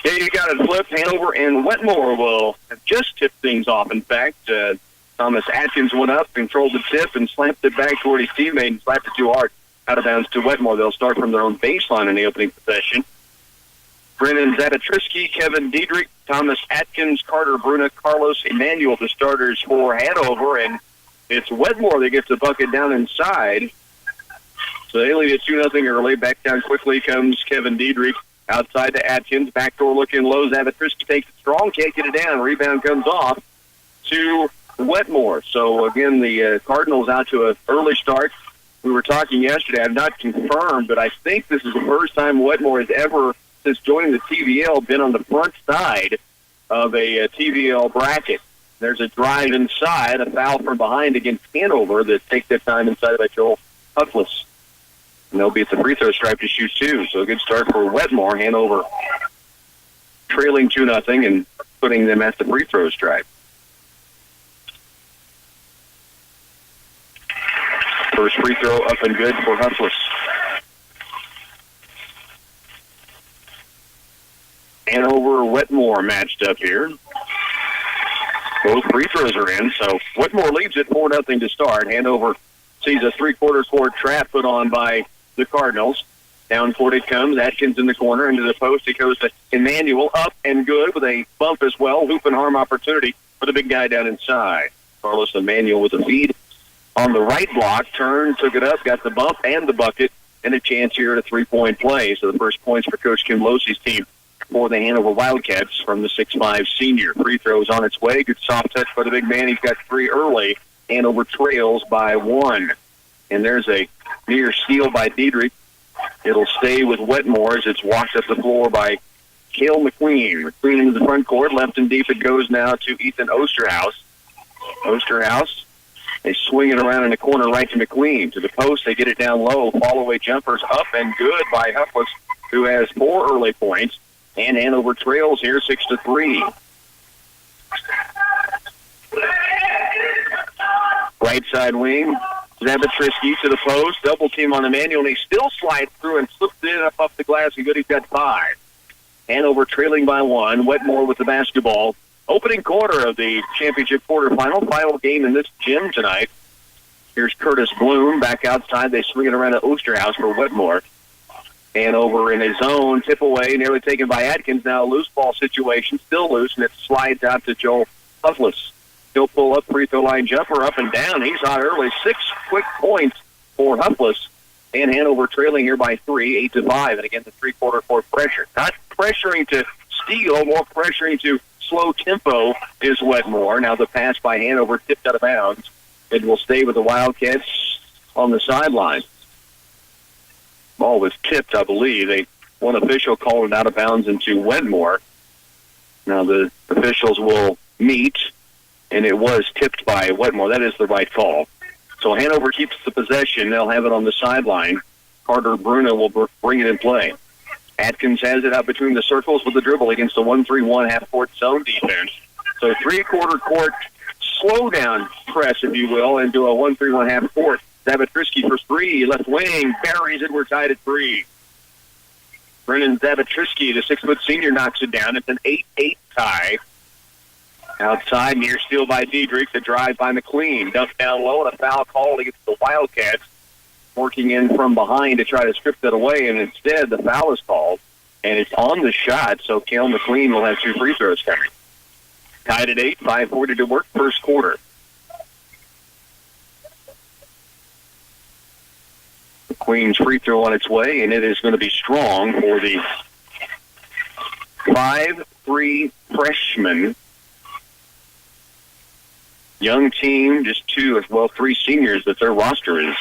Yeah, you got it flipped. Hanover and Wetmore will have just tipped things off. In fact, Thomas Atkins went up, controlled the tip, and slapped it back toward his teammate and slapped it too hard out of bounds to Wetmore. They'll start from their own baseline in the opening possession. Brennan Zabatrisky, Kevin Diedrich, Thomas Atkins, Carter Bruna, Carlos Emanuel, the starters for Hanover, and it's Wetmore that gets the bucket down inside. So they lead it 2-0 early. Back down quickly comes Kevin Diedrich. Outside to Atkins. Backdoor looking low. Zabatrisky takes it strong. Can't get it down. Rebound comes off to Wetmore. So, again, the Cardinals out to an early start. We were talking yesterday. I'm not confirmed, but I think this is the first time Wetmore has ever, since joining the TVL, been on the front side of a TVL bracket. There's a drive inside, a foul from behind against Hanover that takes that time inside by Joel Huffless. And they'll be at the free throw stripe to shoot two. So a good start for Wetmore. Hanover trailing 2-0 and putting them at the free throw stripe. First free throw up and good for Huffless. Hanover, Wetmore matched up here. Both free throws are in, so Wetmore leads it 4-0 to start. Hanover sees a three-quarter court trap put on by the Cardinals. Down court it comes. Atkins in the corner. Into the post it goes to Emanuel. Up and good with a bump as well. Hoop and harm opportunity for the big guy down inside. Carlos Emanuel with a feed on the right block. Turned, took it up, got the bump and the bucket, and a chance here at a three-point play. So the first points for Coach Kim Losey's team for the Hanover Wildcats from the 6'5 senior. Free throws on its way. Good soft touch by the big man. He's got three early. Hanover trails by one. And there's a near steal by Diedrich. It'll stay with Wetmore as it's walked up the floor by Cale McQueen. McQueen into the front court. Left and deep it goes now to Ethan Osterhaus. Osterhaus, they swing it around in the corner right to McQueen. To the post, they get it down low. Fall-away jumpers up and good by Huffless, who has 4 early points. And Hanover trails here 6-3. Right side wing. Zabatrisky to the post, double team on Emanuel, and he still slides through and slips it up off the glass, and good, he's got 5. Hanover trailing by 1, Wetmore with the basketball. Opening quarter of the championship quarterfinal, final game in this gym tonight. Here's Curtis Bloom back outside. They swing it around to Osterhaus for Wetmore. Hanover in his zone, tip away, nearly taken by Atkins. Now a loose ball situation, still loose, and it slides out to Joel Huffless. He'll pull up, free throw line jumper up and down. He's on early. 6 quick points for Huffless. And Hanover trailing here by 3, 8-5. And again, the three-quarter court pressure. Not pressuring to steal, more pressuring to slow tempo is Wetmore. Now the pass by Hanover tipped out of bounds. It will stay with the Wildcats on the sideline. Ball was tipped, I believe. One official called it out of bounds into Wetmore. Now the officials will meet. And it was tipped by Wetmore. That is the right call. So Hanover keeps the possession. They'll have it on the sideline. Carter Bruna will bring it in play. Atkins has it out between the circles with the dribble against the 1-3-1 half-court zone defense. So three-quarter court slow-down press, if you will, into a 1-3-1 half-court. Zabatrisky for 3. Left wing buries it. We're tied at 3. Brennan Zabatrisky, the 6-foot senior, knocks it down. It's an 8-8 tie. Outside, near steal by Diedrich. The drive by McQueen. Dumped down low, and a foul called against the Wildcats. Working in from behind to try to strip that away, and instead the foul is called. And it's on the shot, so Cale McQueen will have 2 free throws coming. Tied at 8, 5:40 to work, first quarter. McQueen's free throw on its way, and it is going to be strong for the 5'3" freshman. Young team, just 3 seniors, but their roster is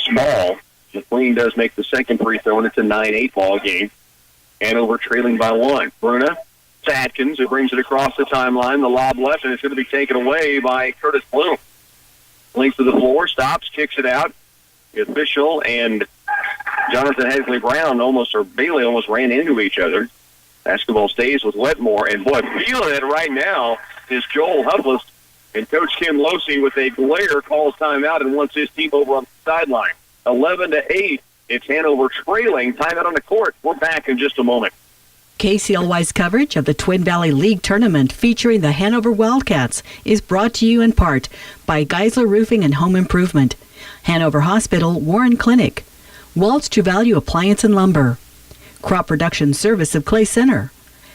small. McQueen does make the second free throw, and it's a 9-8 ball game. Hanover trailing by 1. Bruna to Atkins, who brings it across the timeline. The lob left, and it's going to be taken away by Curtis Bloom. Length of the floor, stops, kicks it out. The official and Jonathan Hesley-Brown almost ran into each other. Basketball stays with Wetmore, and boy, feeling it right now is Joel Huffless. And Coach Kim Losey with a glare calls timeout and wants his team over on the sideline. 11-8. It's Hanover trailing. Timeout on the court. We're back in just a moment. KCLY's coverage of the Twin Valley League tournament featuring the Hanover Wildcats is brought to you in part by Geisler Roofing and Home Improvement, Hanover Hospital Warren Clinic, Waltz True Value Appliance and Lumber, Crop Production Service of Clay Center,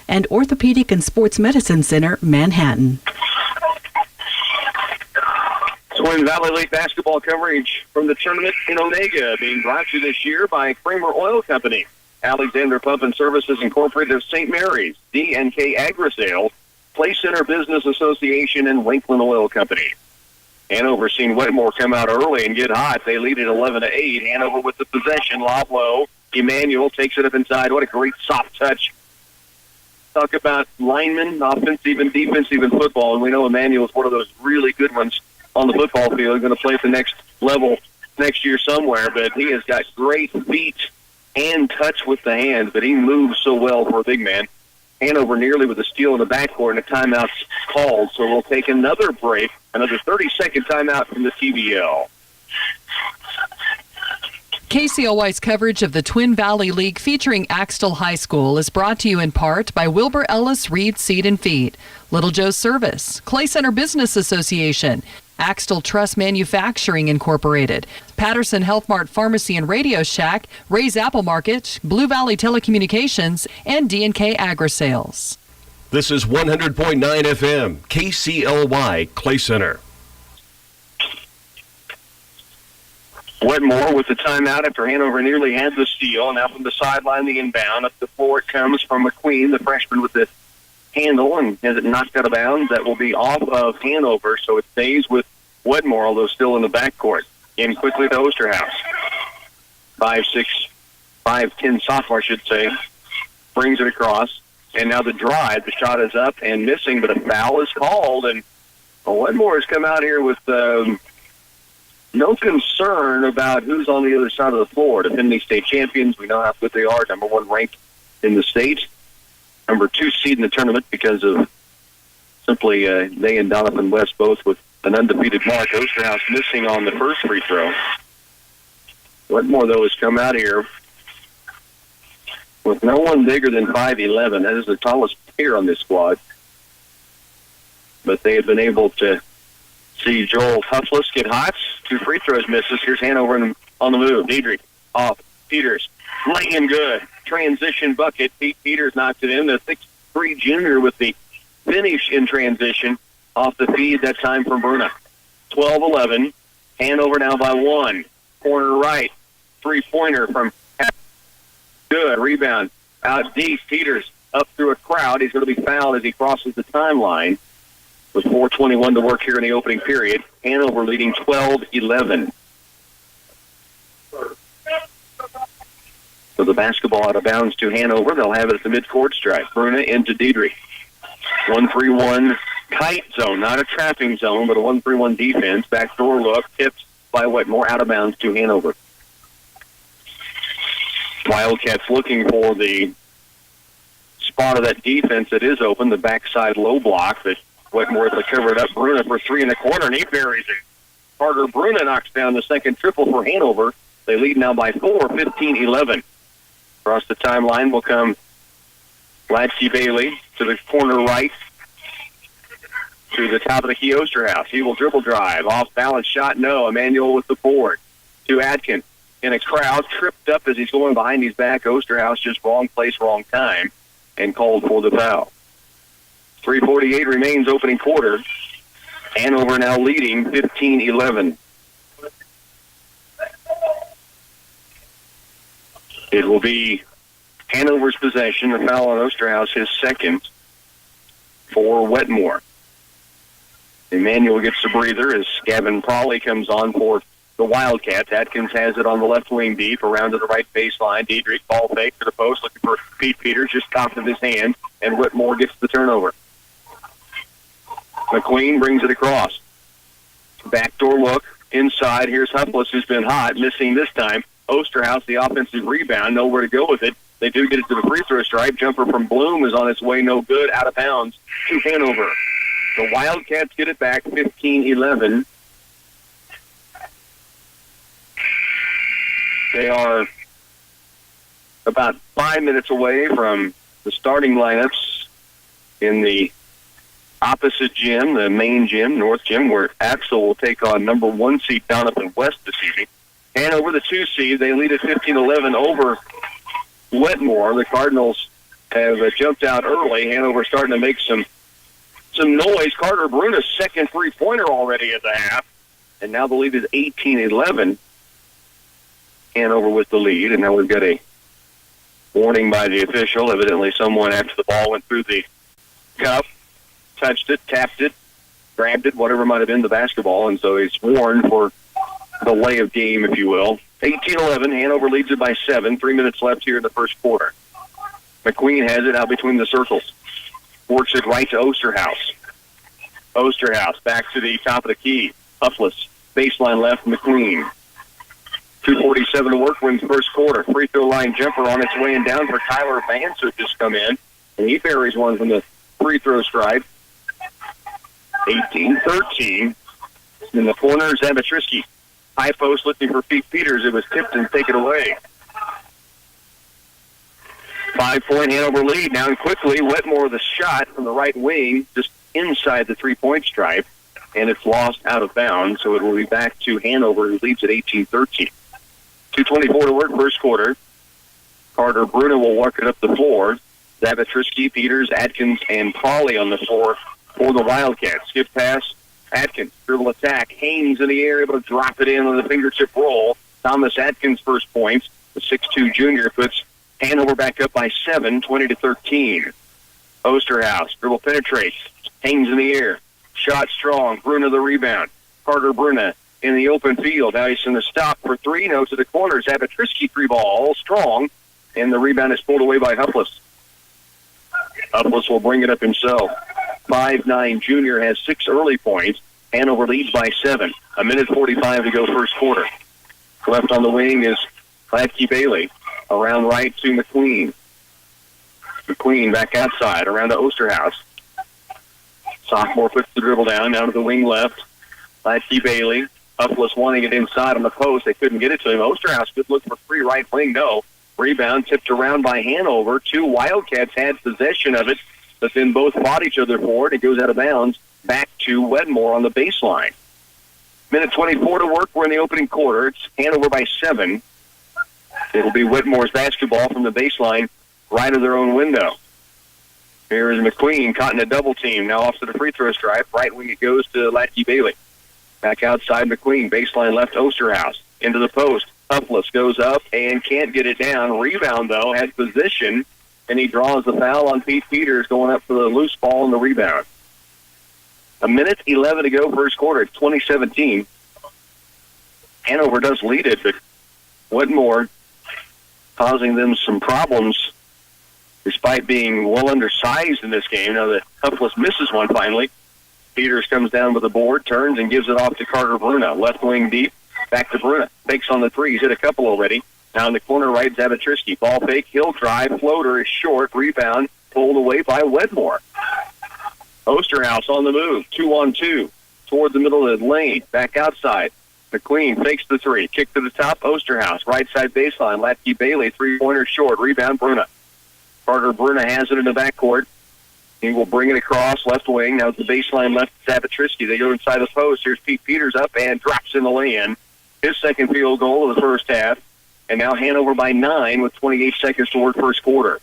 and Orthopedic and Sports Medicine Center, Manhattan. Twin Valley League basketball coverage from the tournament in Onega being brought to you this year by Kramer Oil Company, Alexander Pump and Services Incorporated of St. Mary's, D&K Agri-Sale, Clay Center Business Association, and Winkland Oil Company. Hanover seen Wetmore come out early and get hot. They lead at 11-8. Hanover with the possession, lob low. Emmanuel takes it up inside. What a great soft touch. Talk about linemen, offensive and defensive in football, and we know Emmanuel is one of those really good ones on the football field. He's going to play at the next level next year somewhere, but he has got great feet and touch with the hands, but he moves so well for a big man. Hanover nearly with a steal in the backcourt, and a timeout's called, so we'll take another break, another 30-second timeout from the TVL. KCLY's coverage of the Twin Valley League featuring Axtell High School is brought to you in part by Wilbur Ellis Reed Seed and Feed, Little Joe's Service, Clay Center Business Association, Axtell Trust Manufacturing Incorporated, Patterson Health Mart Pharmacy and Radio Shack, Ray's Apple Market, Blue Valley Telecommunications, and D&K Agri-Sales. This is 100.9 FM, KCLY, Clay Center. Wetmore with the timeout after Hanover nearly had the steal. Now from the sideline, the inbound. Up the floor it comes from McQueen, the freshman with the handle, and has it knocked out of bounds. That will be off of Hanover, so it stays with Wetmore, although still in the backcourt. In quickly to Osterhaus. 5'10" sophomore, I should say. Brings it across. And now the drive. The shot is up and missing, but a foul is called. And Wetmore has come out here with no concern about who's on the other side of the floor. Defending state champions, we know how good they are. Number 1 ranked in the state. Number 2 seed in the tournament because of simply they and Doniphan West both with an undefeated mark. Osterhaus missing on the first free throw. Wetmore, though, has come out here with no one bigger than 5'11". That is the tallest player on this squad. But they have been able to see Joel Huffless get hot. 2 free throws misses. Here's Hanover on the move. Diedrich off. Peters laying good. Transition bucket. Pete Peters knocked it in. The 6'3" junior with the finish in transition off the feed that time from Bruna. 12-11. Hanover now by 1. Corner right. 3-pointer from good. Rebound out deep. Peters up through a crowd. He's going to be fouled as he crosses the timeline. With 4:21 to work here in the opening period. Hanover leading 12-11. So the basketball out of bounds to Hanover. They'll have it at the midcourt stripe. Bruna into Diedrich. 1-3-1 tight zone, not a trapping zone, but a 1-3-1 defense. Backdoor look, tipped by Wetmore, out of bounds to Hanover. Wildcats looking for the spot of that defense that is open, the backside low block that Wetmore able to cover it up. Bruna for 3 in the corner, and he buries it. Carter Bruna knocks down the second triple for Hanover. They lead now by 4, 15-11. Across the timeline will come Latchey Bailey to the corner right to the top of the key Osterhaus. He will dribble drive. Off balance shot, no. Emmanuel with the board to Adkin. In a crowd, tripped up as he's going behind his back. Osterhaus just wrong place, wrong time, and called for the foul. 3:48 remains opening quarter. Hanover now leading 15-11. It will be Hanover's possession. The foul on Osterhaus, his second for Wetmore. Emmanuel gets a breather as Gavin Prawley comes on for the Wildcats. Atkins has it on the left wing deep, around to the right baseline. Diedrich, ball fake to the post, looking for Pete Peters, just top of his hand, and Wetmore gets the turnover. McQueen brings it across. Backdoor look inside. Here's Huffless, who's been hot, missing this time. Osterhaus, the offensive rebound, nowhere to go with it. They do get it to the free throw stripe. Jumper from Bloom is on its way, no good, out of bounds to Hanover. The Wildcats get it back, 15-11. They are about 5 minutes away from the starting lineups in the opposite gym, the main gym, North Gym, where Axtell will take on number 1 seed Doniphan West this evening. Hanover, the 2 seed, they lead at 15-11 over Wetmore. The Cardinals have jumped out early. Hanover starting to make some noise. Carter Bruna's second three-pointer already at the half, and now the lead is 18-11. Hanover with the lead, and now we've got a warning by the official. Evidently someone after the ball went through the cup, touched it, tapped it, grabbed it, whatever might have been the basketball, and so he's warned for delay of game, if you will. 18-11, Hanover leads it by 7. 3 minutes left here in the first quarter. McQueen has it out between the circles. Works it right to Osterhaus. Osterhaus back to the top of the key. Huffless, baseline left, McQueen. 2:47 to work, wins first quarter. Free throw line jumper on its way and down for Tyler Vance, who just come in. And he buries one from the free throw stripe. 18-13. In the corner, Zabatrisky. High post looking for Pete Peters. It was tipped and taken away. 5-point Hanover lead. Now and quickly, Wetmore the shot from the right wing, just inside the three-point stripe, and it's lost out of bounds, so it will be back to Hanover, who leads at 18-13. 2:24 to work, first quarter. Carter Bruno will walk it up the floor. Zabatrisky, Peters, Atkins, and Pauley on the floor for the Wildcats. Skip pass, Atkins, dribble attack. Haynes in the air, able to drop it in on the fingertip roll. Thomas Atkins' first points. The 6'2 junior puts Hanover back up by 7, 20-13. Osterhaus, dribble penetrates. Haynes in the air. Shot strong. Bruna the rebound. Carter Bruna in the open field. Now he's in the stop for 3. No to the corner. Zabatrisky 3-ball. Strong. And the rebound is pulled away by Huffless. Huffless will bring it up himself. 5'9 junior has 6 early points. Hanover leads by 7. 1:45 to go first quarter. Left on the wing is Latke Bailey. Around right to McQueen. McQueen back outside. Around to Osterhaus. Sophomore puts the dribble down to the wing left. Latke Bailey. Huffless wanting it inside on the post. They couldn't get it to him. Osterhaus could look for free right wing. No. Rebound tipped around by Hanover. 2 Wildcats had possession of it, but then both fought each other for it. It goes out of bounds back to Wetmore on the baseline. 1:24 to work. We're in the opening quarter. It's Hanover by 7. It'll be Wetmore's basketball from the baseline right of their own window. Here is McQueen caught in a double team. Now off to the free throw stripe. Right wing it goes to Latke Bailey. Back outside McQueen. Baseline left Osterhaus. Into the post. Huffless goes up and can't get it down. Rebound, though, has position, and he draws the foul on Pete Peters going up for the loose ball and the rebound. 1:11 to go first quarter. It's 2017. Hanover does lead it, but Wetmore causing them some problems despite being well undersized in this game. Now that Huffless misses one finally. Peters comes down with the board, turns, and gives it off to Carter Bruna. Left wing deep, back to Bruna. Fakes on the 3. He's hit a couple already. Now in the corner right, Zabatrisky. Ball fake, he'll drive. Floater is short. Rebound pulled away by Wetmore. Osterhaus on the move. 2-on-2 toward the middle of the lane. Back outside. McQueen fakes the 3. Kick to the top. Osterhaus. Right side baseline. Latke Bailey. 3-pointer short. Rebound Bruna. Carter Bruna has it in the backcourt. He will bring it across left wing. Now it's the baseline left Zabatrisky. They go inside the post. Here's Pete Peters up and drops in the lay-in. His second field goal of the first half. And now Hanover by 9 with 28 seconds to work first quarter.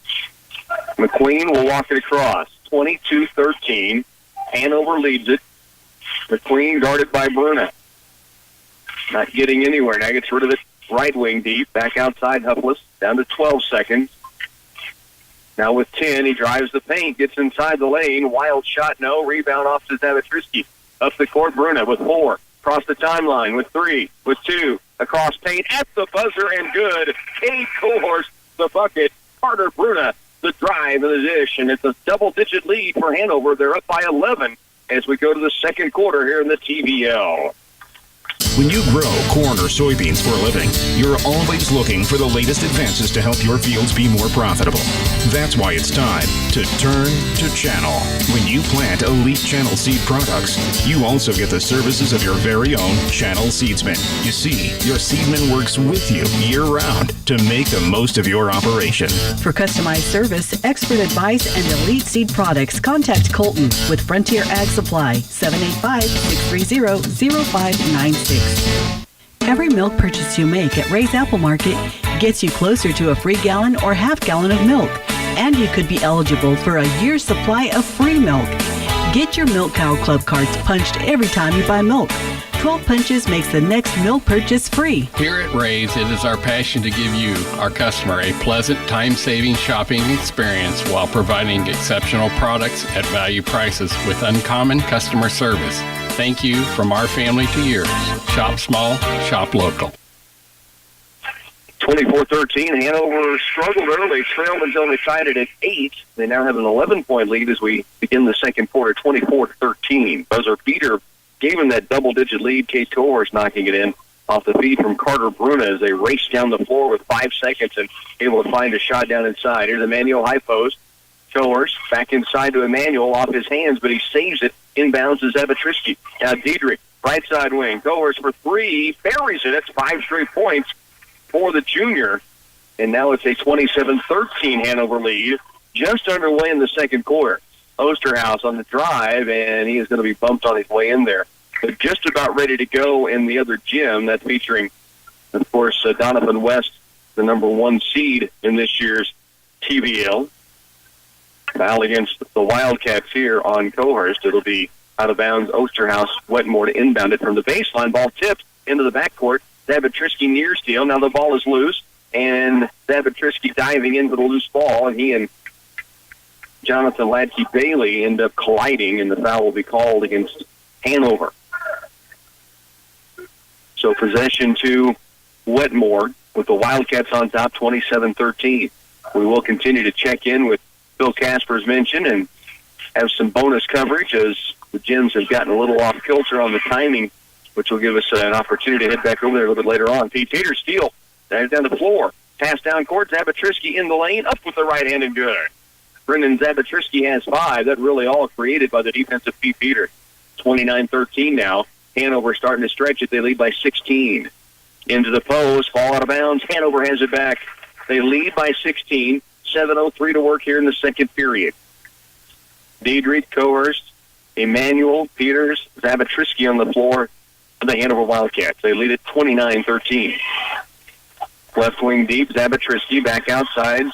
McQueen will walk it across. 22-13. Hanover leads it. McQueen guarded by Bruna. Not getting anywhere. Now gets rid of it right wing deep. Back outside Huffless. Down to 12 seconds. Now with 10, he drives the paint, gets inside the lane. Wild shot, no. Rebound off to Zabatrisky. Up the court, Bruna with 4. Across the timeline with 3, with 2. Across paint at the buzzer and good. He scores the bucket. Carter Bruna, the drive and the dish. And it's a double-digit lead for Hanover. They're up by 11 as we go to the second quarter here in the TVL. When you grow corn or soybeans for a living, you're always looking for the latest advances to help your fields be more profitable. That's why it's time to turn to Channel. When you plant elite Channel seed products, you also get the services of your very own Channel seedsman. You see, your seedman works with you year-round to make the most of your operation. For customized service, expert advice, and elite seed products, contact Colton with Frontier Ag Supply, 785-630-0596. Every milk purchase you make at Ray's Apple Market gets you closer to a free gallon or half gallon of milk, and you could be eligible for a year's supply of free milk. Get your Milk Cow Club cards punched every time you buy milk. 12 punches makes the next milk purchase free. Here at Ray's, it is our passion to give you, our customer, a pleasant, time-saving shopping experience while providing exceptional products at value prices with uncommon customer service. Thank you from our family to yours. Shop small, shop local. 24-13, Hanover struggled early, trailed until they tied it at 8. They now have an 11-point lead as we begin the second quarter, 24-13. Buzzer beater gave him that double-digit lead. Case Cohorst knocking it in off the feed from Carter Bruna as they race down the floor with 5 seconds and able to find a shot down inside. Here's Emmanuel high post. Cohorst back inside to Emmanuel off his hands, but he saves it. Inbounds to Zabitrisky. Now Diedrich, right side wing. Cohorst for 3, buries it. That's 5 straight points for the junior. And now it's a 27-13 Hanover lead, just underway in the second quarter. Osterhaus on the drive, and he is going to be bumped on his way in there. They're just about ready to go in the other gym. That's featuring, of course, Doniphan West, the number 1 seed in this year's TVL. Foul against the Wildcats here on Cohorst. It'll be out of bounds. Osterhaus, Wetmore to inbound it from the baseline. Ball tipped into the backcourt. Zabitrisky near steal. Now the ball is loose, and Zabitrisky diving into the loose ball, and he and Jonathan Ladke-Bailey end up colliding, and the foul will be called against Hanover. So possession to Wetmore with the Wildcats on top, 27-13. We will continue to check in with Bill Casper's mentioned and have some bonus coverage as the gyms have gotten a little off kilter on the timing, which will give us an opportunity to head back over there a little bit later on. Pete Peters steal. Down the floor. Pass down court. Zabitrisky in the lane. Up with the right hand and good. Brendan Zabitrisky has 5. That really all created by the defensive Pete Peters. 29-13 now. Hanover starting to stretch it. They lead by 16. Into the post. Ball out of bounds. Hanover has it back. They lead by 16. 7:03 to work here in the second period. Diedrich, Cohorst, Emmanuel, Peters, Zabitrisky on the floor for the Hanover Wildcats. They lead at 29-13. Left wing deep, Zabitrisky back outside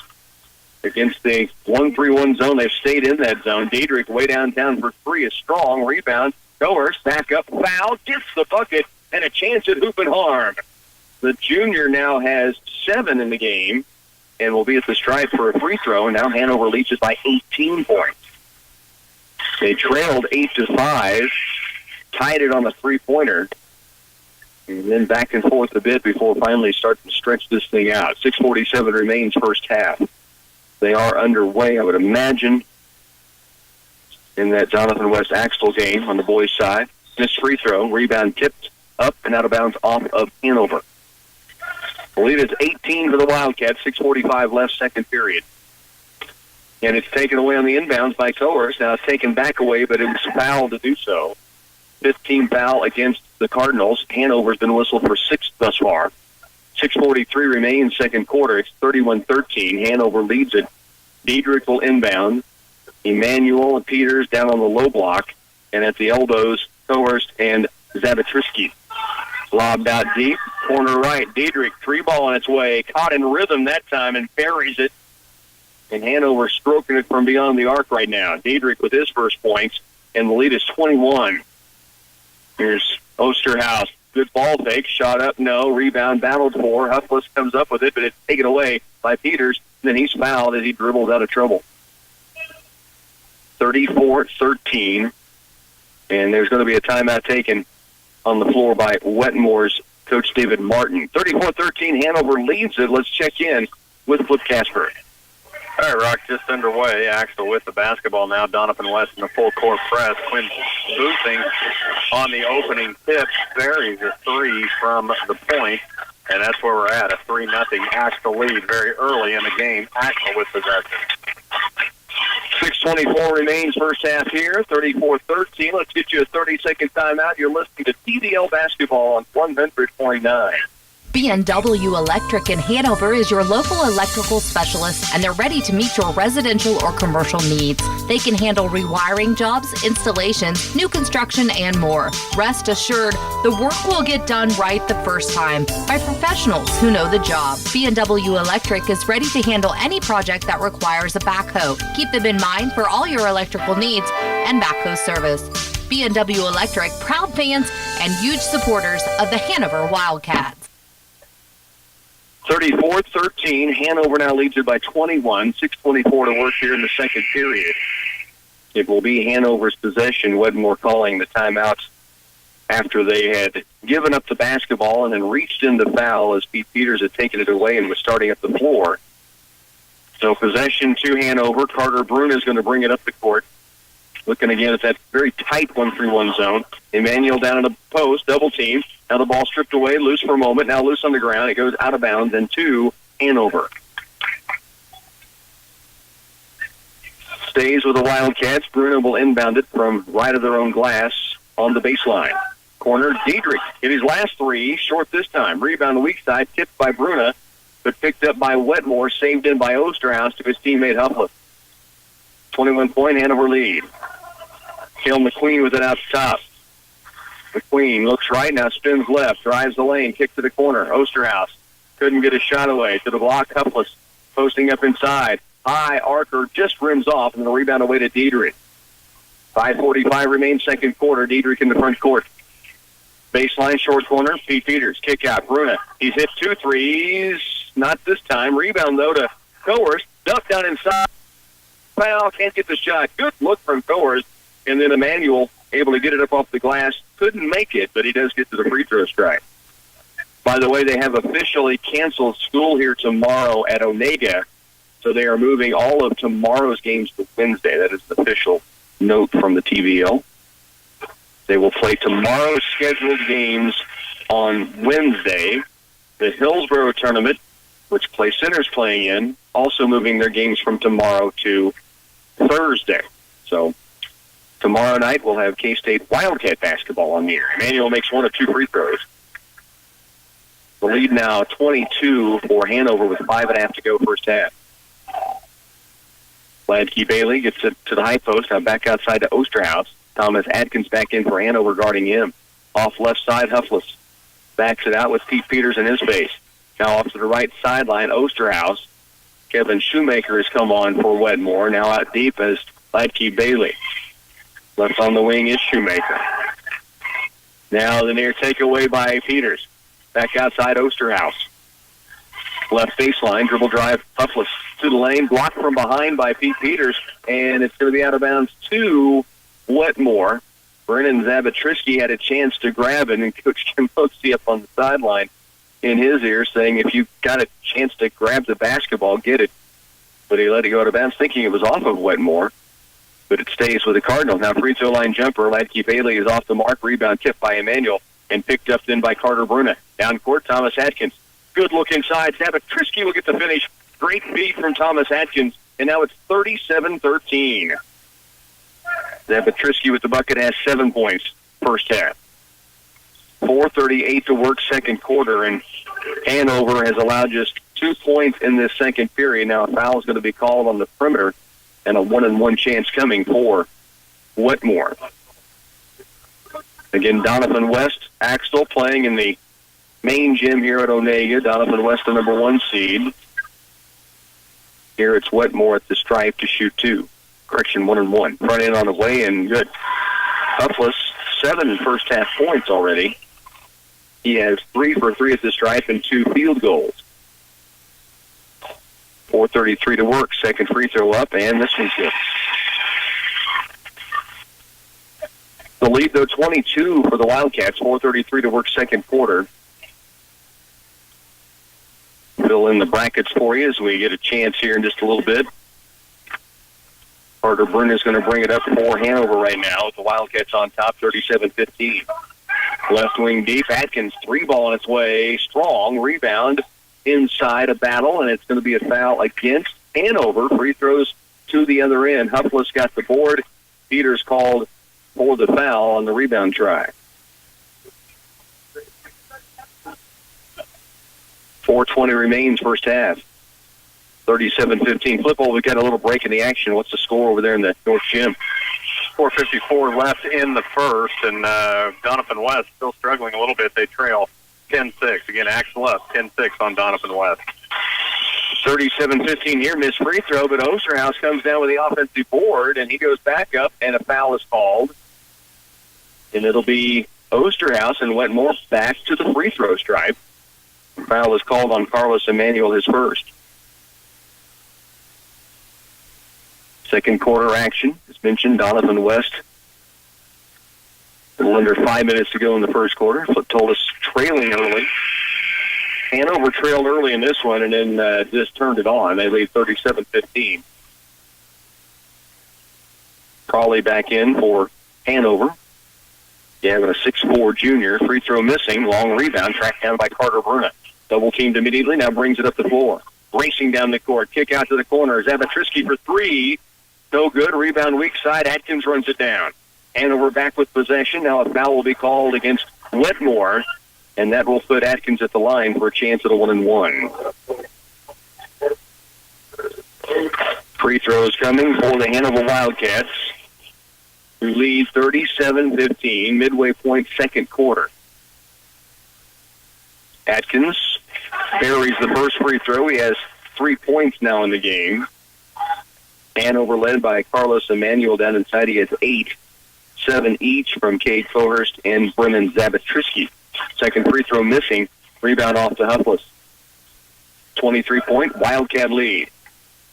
against the 1-3-1 zone. They've stayed in that zone. Diedrich way downtown for 3 is strong. Rebound. Cohorst back up, foul, gets the bucket, and a chance at hoop and harm. The junior now has 7 in the game and will be at the stripe for a free throw. Now Hanover leads it by 18 points. They trailed 8-5, tied it on a three-pointer, and then back and forth a bit before finally starting to stretch this thing out. 6:47 remains first half. They are underway, I would imagine, in that Doniphan West Axtell game on the boys' side. This free throw, rebound tipped up and out of bounds off of Hanover. The lead is 18 for the Wildcats, 6:45 left, second period. And it's taken away on the inbounds by Cohorst. Now it's taken back away, but it was fouled to do so. 15 foul against the Cardinals. Hanover's been whistled for 6 thus far. 6:43 remains second quarter. It's 31-13. Hanover leads it. Diedrich will inbound. Emmanuel and Peters down on the low block. And at the elbows, Cohorst and Zabitrisky. Lobbed out deep, corner right. Diedrich, 3-ball on its way. Caught in rhythm that time and buries it. And Hanover stroking it from beyond the arc right now. Diedrich with his first points, and the lead is 21. Here's Osterhaus. Good ball fake. Shot up, no. Rebound, battled for. Huffless comes up with it, but it's taken away by Peters. And then he's fouled as he dribbles out of trouble. 34-13. And there's going to be a timeout taken on the floor by Wetmore's coach David Martin. 34-13, Hanover leads it. Let's check in with Flip Casper. All right, Rock, just underway. Axtell with the basketball now. Doniphan West in the full court press. Quinn Boothing on the opening tip. Buries a three from the point, and that's where we're at, a 3-0 Axtell lead very early in the game. Axtell with possession. 6:24 remains first half here, 34-13. Let's get you a 30-second timeout. You're listening to TVL Basketball on 100.9. B&W Electric in Hanover is your local electrical specialist, and they're ready to meet your residential or commercial needs. They can handle rewiring jobs, installations, new construction, and more. Rest assured, the work will get done right the first time by professionals who know the job. B&W Electric is ready to handle any project that requires a backhoe. Keep them in mind for all your electrical needs and backhoe service. B&W Electric, proud fans and huge supporters of the Hanover Wildcats. 34-13. Hanover now leads it by 21. 6:24 to work here in the second period. It will be Hanover's possession. Wetmore calling the timeouts after they had given up the basketball and then reached in the foul as Pete Peters had taken it away and was starting up the floor. So possession to Hanover. Carter Bruna is going to bring it up the court. Looking again at that very tight 1-3-1 zone. Emmanuel down in the post, double team. Now the ball stripped away, loose for a moment. Now loose on the ground. It goes out of bounds and to Hanover. Stays with the Wildcats. Bruno will inbound it from right of their own glass on the baseline. Corner, Diedrich hit his last three, short this time. Rebound the weak side, tipped by Bruna, but picked up by Wetmore, saved in by Osterhaus to his teammate Huffless. 21-point Hanover lead. Kale McQueen with it out top. McQueen looks right, now spins left, drives the lane, kick to the corner. Osterhaus couldn't get a shot away. To the block, Huffless posting up inside. High archer just rims off, and the rebound away to Diedrich. 5:45 remains second quarter. Diedrich in the front court. Baseline, short corner, Pete Peters. Kick out, Bruna. He's hit 2 threes. Not this time. Rebound, though, to Coerce. Duck down inside. Foul, can't get the shot. Good look from Coerce. And then Emmanuel able to get it up off the glass. Couldn't make it, but he does get to the free throw strike. By the way, they have officially canceled school here tomorrow at Onega, so they are moving all of tomorrow's games to Wednesday. That is the official note from the TVL. They will play tomorrow's scheduled games on Wednesday. The Hillsborough tournament, which Clay Center's playing in, also moving their games from tomorrow to Thursday. So tomorrow night we'll have K-State Wildcat basketball on the air. Emmanuel makes 1 of 2 free throws. The lead now 22 for Hanover with 5.5 to go first half. Ladke Bailey gets it to the high post. Now back outside to Osterhaus. Thomas Adkins back in for Hanover guarding him. Off left side, Huffless backs it out with Pete Peters in his face. Now off to the right sideline, Osterhaus. Kevin Shoemaker has come on for Wetmore. Now out deep as Ladke Bailey. Left on the wing is Shoemaker. Now the near takeaway by Peters. Back outside Osterhaus. Left baseline, dribble drive, Huffless to the lane, blocked from behind by Pete Peters, and it's going to be out of bounds to Wetmore. Brennan Zabatrisky had a chance to grab it, and Coach Kim Moxie up on the sideline in his ear saying, if you got a chance to grab the basketball, get it. But he let it go out of bounds, thinking it was off of Wetmore. But it stays with the Cardinals. Now free throw line jumper, Ladke Bailey is off the mark, rebound tipped by Emmanuel, and picked up then by Carter Bruna. Down court, Thomas Atkins. Good look inside. Zabatrisky will get the finish. Great feed from Thomas Atkins, and now it's 37-13. Zabatrisky with the bucket has 7 points first half. 4:38 to work second quarter, and Hanover has allowed just 2 points in this second period. Now a foul is going to be called on the perimeter, and a 1-on-1 chance coming for Wetmore. Again, Doniphan West, Axtell playing in the main gym here at Onega. Doniphan West, the number 1 seed. Here it's Wetmore at the stripe to shoot 2. Correction, 1-on-1. Front end on the way, and good. Huffless, 7 first half points already. He has 3 for 3 at the stripe and 2 field goals. 4:33 to work. Second free throw up, and this one's good. The lead, though, 22 for the Wildcats. 4:33 to work second quarter. Fill in the brackets for you as we get a chance here in just a little bit. Carter Brunner is going to bring it up for Hanover right now with the Wildcats on top, 37-15. Left wing deep. Atkins, 3-ball on its way. Strong rebound inside a battle, and it's going to be a foul against Hanover. Free throws to the other end. Huffless got the board. Peters called for the foul on the rebound try. 4:20 remains first half. 37-15. Flip over. We've got a little break in the action. What's the score over there in the North Gym? 4:54 left in the first, and Doniphan West still struggling a little bit. They trail 10-6. Again, Axtell up 10-6 on Doniphan West. 37-15 here, missed free throw, but Osterhaus comes down with the offensive board, and he goes back up, and a foul is called. And it'll be Osterhaus and Wetmore back to the free throw stripe. Foul is called on Carlos Emanuel, his first. Second quarter action. As mentioned, Doniphan West. A little under 5 minutes to go in the first quarter. Flip told us trailing early. Hanover trailed early in this one and then just turned it on. They lead 37-15. Crawley back in for Hanover. Gavin, a 6'4 junior. Free throw missing. Long rebound tracked down by Carter Brunner. Double teamed immediately. Now brings it up the floor. Racing down the court. Kick out to the corner. Zabatrisky for three. No good. Rebound weak side. Atkins runs it down. Hanover back with possession. Now a foul will be called against Wetmore, and that will put Atkins at the line for a chance at a 1-and-1. Free throws coming for the Hanover Wildcats, who lead 37-15, midway point second quarter. Atkins buries the first free throw. He has 3 points now in the game. Hanover led by Carlos Emanuel down inside. He has 8, 7 each from Cade Cohurst and Brennan Zabatrisky. Second free throw missing. Rebound off to Huffless. 23-point Wildcat lead.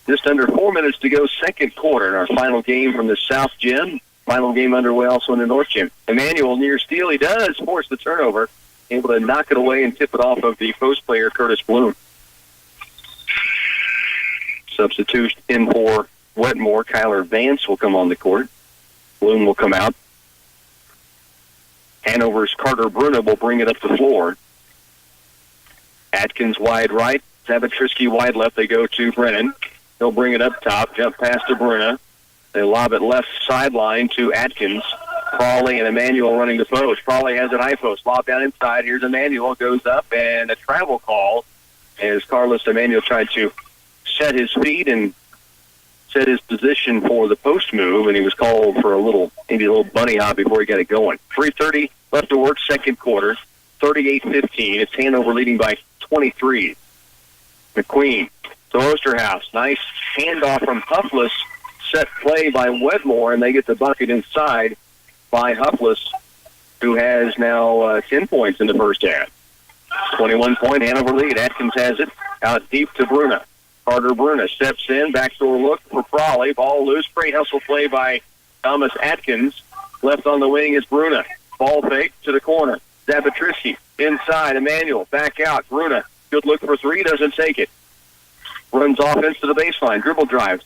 Just under 4 minutes to go, second quarter in our final game from the South Gym. Final game underway also in the North Gym. Emanuel near steal. He does force the turnover. Able to knock it away and tip it off of the post player, Curtis Bloom. Substitution in for Wetmore. Kyler Vance will come on the court. Bloom will come out. Hanover's Carter Brunner will bring it up the floor. Atkins wide right. Zabatrisky wide left. They go to Brennan. He'll bring it up top. Jump pass to Brunner. They lob it left sideline to Atkins. Crawley and Emanuel running the post. Crawley has it high post. Lob down inside. Here's Emanuel. Goes up, and a travel call as Carlos Emanuel tried to set his feet and set his position for the post move, and he was called for maybe a little bunny hop before he got it going. 3:30 left to work, second quarter. 38-15. It's Hanover leading by 23. McQueen to Osterhaus. Nice handoff from Huffless. Set play by Wetmore, and they get the bucket inside by Huffless, who has now 10 points in the first half. 21-point Hanover lead. Atkins has it out deep to Brunner. Carter Brunner steps in, backdoor look for Crawley. Ball loose, great hustle play by Thomas Atkins. Left on the wing is Brunner. Ball fake to the corner. Zabatrisky inside. Emanuel back out. Brunner, good look for three, doesn't take it. Runs offense to the baseline, dribble drives.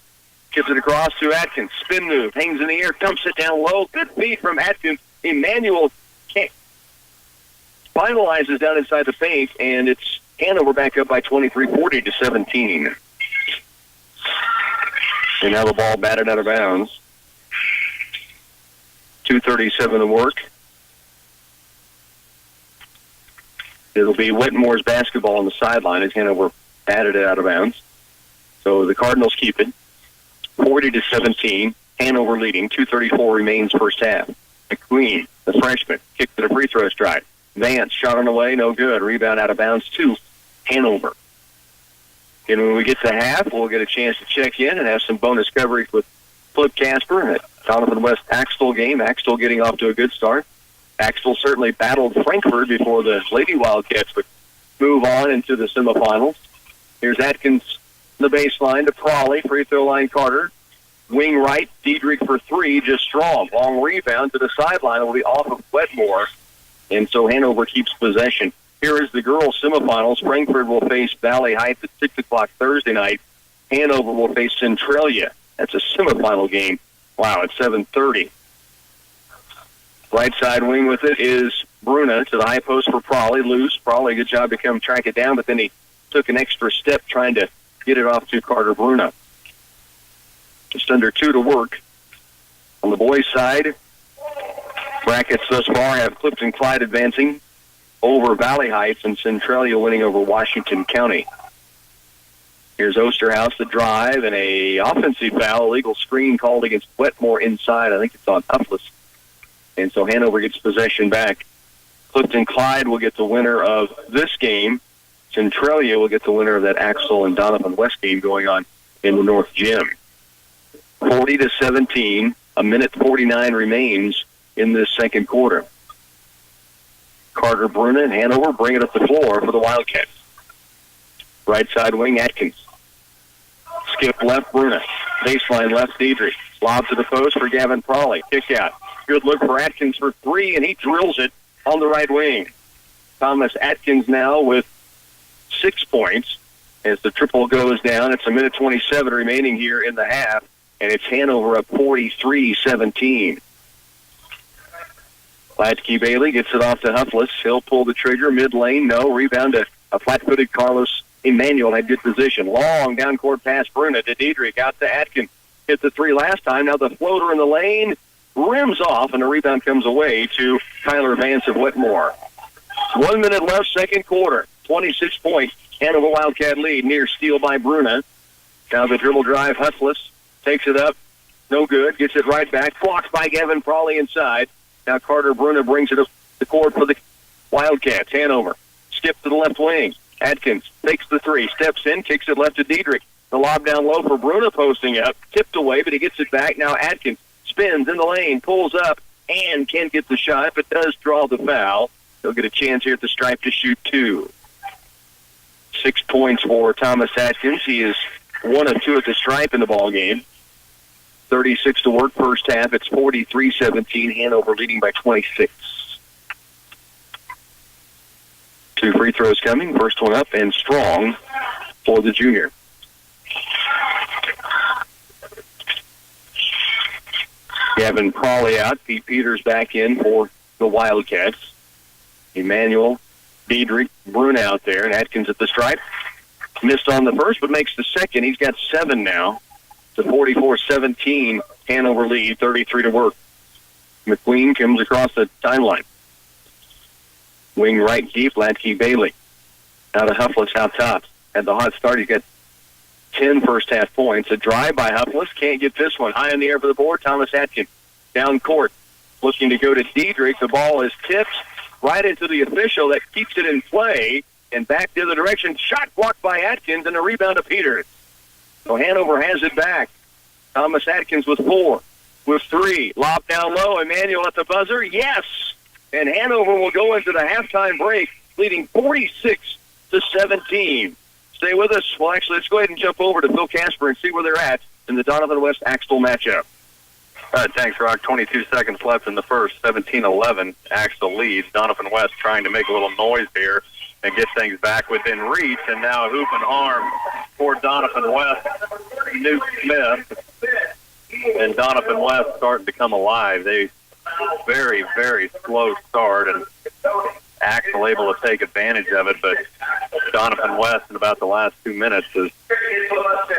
Gives it across to Atkins. Spin move, hangs in the air, dumps it down low. Good feed from Atkins. Emanuel finalizes down inside the paint, and it's Hanover back up by 23, 40-17. And now the ball batted out of bounds. 2:37 to work. It'll be Wetmore's basketball on the sideline as Hanover batted it out of bounds. So the Cardinals keep it. 40-17. Hanover leading. 2:34 remains first half. McQueen, the freshman, kicked to the free throw strike. Vance shot on the way, no good. Rebound out of bounds to Hanover. And when we get to half, we'll get a chance to check in and have some bonus coverage with Flip Casper at Doniphan West Axtell game. Axtell getting off to a good start. Axtell certainly battled Frankfurt before the Lady Wildcats would move on into the semifinals. Here's Atkins, the baseline to Crawley. Free throw line Carter. Wing right, Diedrich for three, just strong. Long rebound to the sideline. It will be off of Wetmore. And so Hanover keeps possession. Here is the girls' semifinals. Frankfurt will face Valley Heights at 6 o'clock Thursday night. Hanover will face Centralia That's a semifinal game. Wow, it's 7:30. Right side wing with it is Bruna to the high post for Prawley. Loose. Prawley, good job to come track it down, but then he took an extra step trying to get it off to Carter Bruna. Just under 2 to work. On the boys' side, brackets thus far have Clifton Clyde advancing over Valley Heights and Centralia winning over Washington County. Here's Osterhaus the drive and a offensive foul, illegal screen called against Wetmore inside. I think it's on Huffless. And so Hanover gets possession back. Clifton Clyde will get the winner of this game. Centralia will get the winner of that Axtell and Doniphan West game going on in the North Gym. 40-17, a minute 49 remains in this second quarter. Carter Bruna and Hanover bring it up the floor for the Wildcats. Right side wing, Atkins. Skip left, Bruna. Baseline left, Diedrich. Lob to the post for Gavin Prawley. Kick out. Good look for Atkins for 3, and he drills it on the right wing. Thomas Atkins now with 6 points as the triple goes down. It's a minute 27 remaining here in the half, and it's Hanover up 43-17. Latke Bailey gets it off to Huffless. He'll pull the trigger mid-lane. No. Rebound to a flat-footed Carlos Emmanuel. Had good position. Long down-court pass. Bruna to Diedrich. Out to Atkins. Hit the 3 last time. Now the floater in the lane rims off, and the rebound comes away to Tyler Vance of Wetmore. 1 minute left, second quarter. 26-point Hanover Wildcat lead. Near steal by Bruna. Now the dribble drive. Huffless takes it up. No good. Gets it right back. Blocked by Gavin Prawley inside. Now Carter Bruna brings it up the court for the Wildcats. Hanover. Skip to the left wing. Atkins takes the 3. Steps in. Kicks it left to Diedrich. The lob down low for Bruna posting up. Tipped away, but he gets it back. Now Atkins spins in the lane. Pulls up and can't get the shot, but does draw the foul. He'll get a chance here at the stripe to shoot 2. 6 points for Thomas Atkins. He is 1 of 2 at the stripe in the ball game. 36 to work first half. It's 43-17. Hanover leading by 26. 2 free throws coming. First one up and strong for the junior. Gavin Prawley out. Pete Peters back in for the Wildcats. Emmanuel, Diedrich, Bruna out there, and Atkins at the stripe. Missed on the first, but makes the second. He's got 7 now. It's a 44-17 Hanover lead, 33 to work. McQueen comes across the timeline. Wing right deep, Latke Bailey. Out of Huffless out top. At the hot start, he's got 10 first half points. A drive by Huffless. Can't get this one. High in the air for the board. Thomas Atkins down court. Looking to go to Diedrich. The ball is tipped right into the official that keeps it in play. And back the other direction. Shot blocked by Atkins and a rebound to Peters. So Hanover has it back. Thomas Atkins with 4. With 3. Lob down low. Emmanuel at the buzzer. Yes! And Hanover will go into the halftime break, leading 46-17. Stay with us. Well, actually, let's go ahead and jump over to Phil Casper and see where they're at in the Doniphan West Axtell matchup. Thanks, Rock. 22 seconds left in the first. 17-11. Axtell leads. Doniphan West trying to make a little noise here and get things back within reach. And now a hoop and arm for Doniphan West. Newt Smith. And Doniphan West starting to come alive. They very, very slow start, and Axtell able to take advantage of it, but Doniphan West in about the last 2 minutes has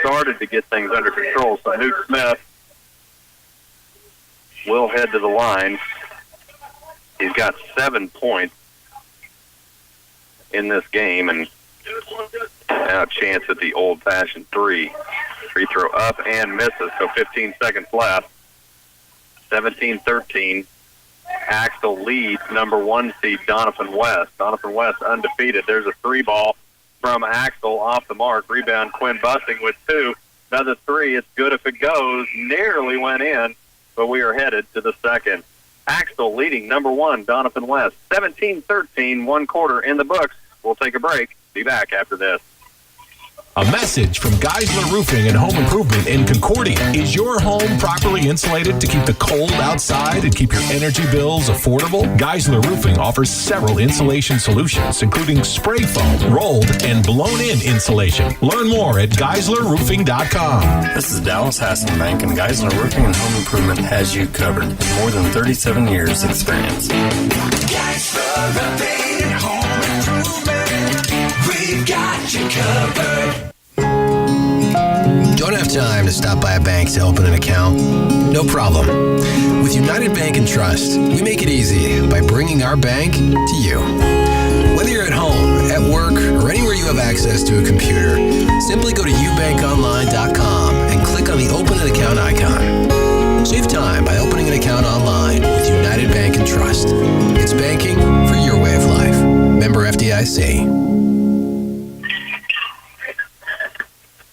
started to get things under control. So Newt Smith will head to the line. He's got 7 points in this game, and now a chance at the old-fashioned 3. Free throw up and misses, so 15 seconds left. 17-13. Axtell leads number 1 seed Doniphan West. Doniphan West undefeated. There's a 3 ball from Axtell off the mark. Rebound Quinn Bussing with 2. Another 3. It's good if it goes. Nearly went in, but we are headed to the second. Axtell leading number 1 Doniphan West. 17-13, 1 quarter in the books. We'll take a break. Be back after this. A message from Geisler Roofing and Home Improvement in Concordia. Is your home properly insulated to keep the cold outside and keep your energy bills affordable? Geisler Roofing offers several insulation solutions, including spray foam, rolled, and blown-in insulation. Learn more at GeislerRoofing.com. This is Dallas Hasselbank, and Geisler Roofing and Home Improvement has you covered with more than 37 years experience. Geisler Roofing and Home Improvement, we've got you covered. Don't have time to stop by a bank to open an account? No problem. With United Bank and Trust, we make it easy by bringing our bank to you. Whether you're at home, at work, or anywhere you have access to a computer, simply go to ubankonline.com and click on the Open an Account icon. Save time by opening an account online with United Bank and Trust. It's banking for your way of life. Member FDIC.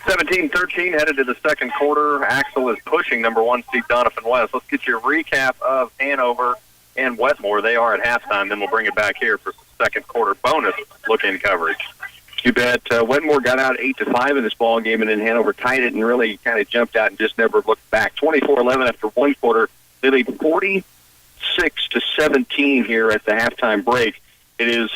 17-13 headed to the second quarter. Axtell is pushing number 1 seed Doniphan West. Let's get you a recap of Hanover and Wetmore. They are at halftime. Then we'll bring it back here for second quarter bonus look-in coverage. You bet. Wetmore got out 8-5 in this ball game, and then Hanover tied it and really kind of jumped out and just never looked back. 24-11 after one quarter. They lead 46-17 here at the halftime break. It is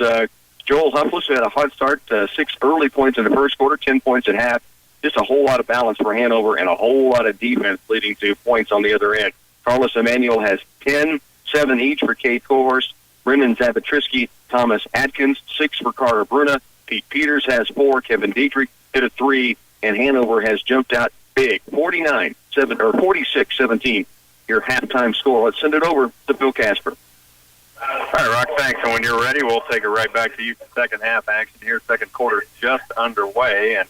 Joel Huffless who had a hot start, 6 early points in the first quarter, 10 points at half. Just a whole lot of balance for Hanover and a whole lot of defense leading to points on the other end. Carlos Emanuel has 10, 7 each for Kate Kohorst, Brendan Zabatrisky, Thomas Atkins, 6 for Carter Bruna. Pete Peters has 4, Kevin Dietrich hit a 3, and Hanover has jumped out big, 46-17, your halftime score. Let's send it over to Bill Casper. All right, Rock, thanks. And when you're ready, we'll take it right back to you for second half action here. Second quarter just underway, and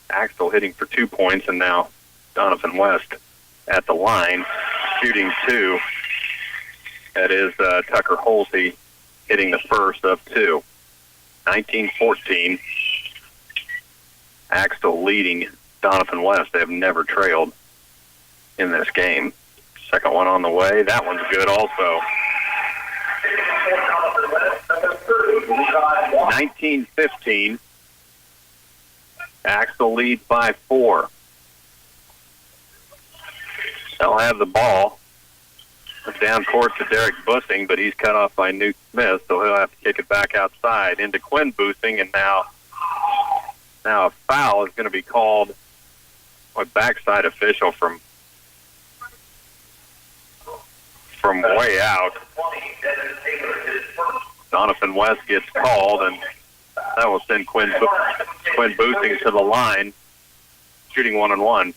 Axtell hitting for 2 points, and now Doniphan West at the line, shooting 2. That is Tucker Holsey hitting the first of 2. 19-14. Axtell leading Doniphan West. They have never trailed in this game. Second one on the way. That one's good also. 19-15. Axtell leads by 4. They'll have the ball. Down court to Derek Bussing, but he's cut off by Newt Smith, so he'll have to kick it back outside into Quinn Bussing, and now a foul is going to be called. A backside official from way out. Doniphan West gets called, and that will send Quinn Bussing to the line, shooting 1-on-1.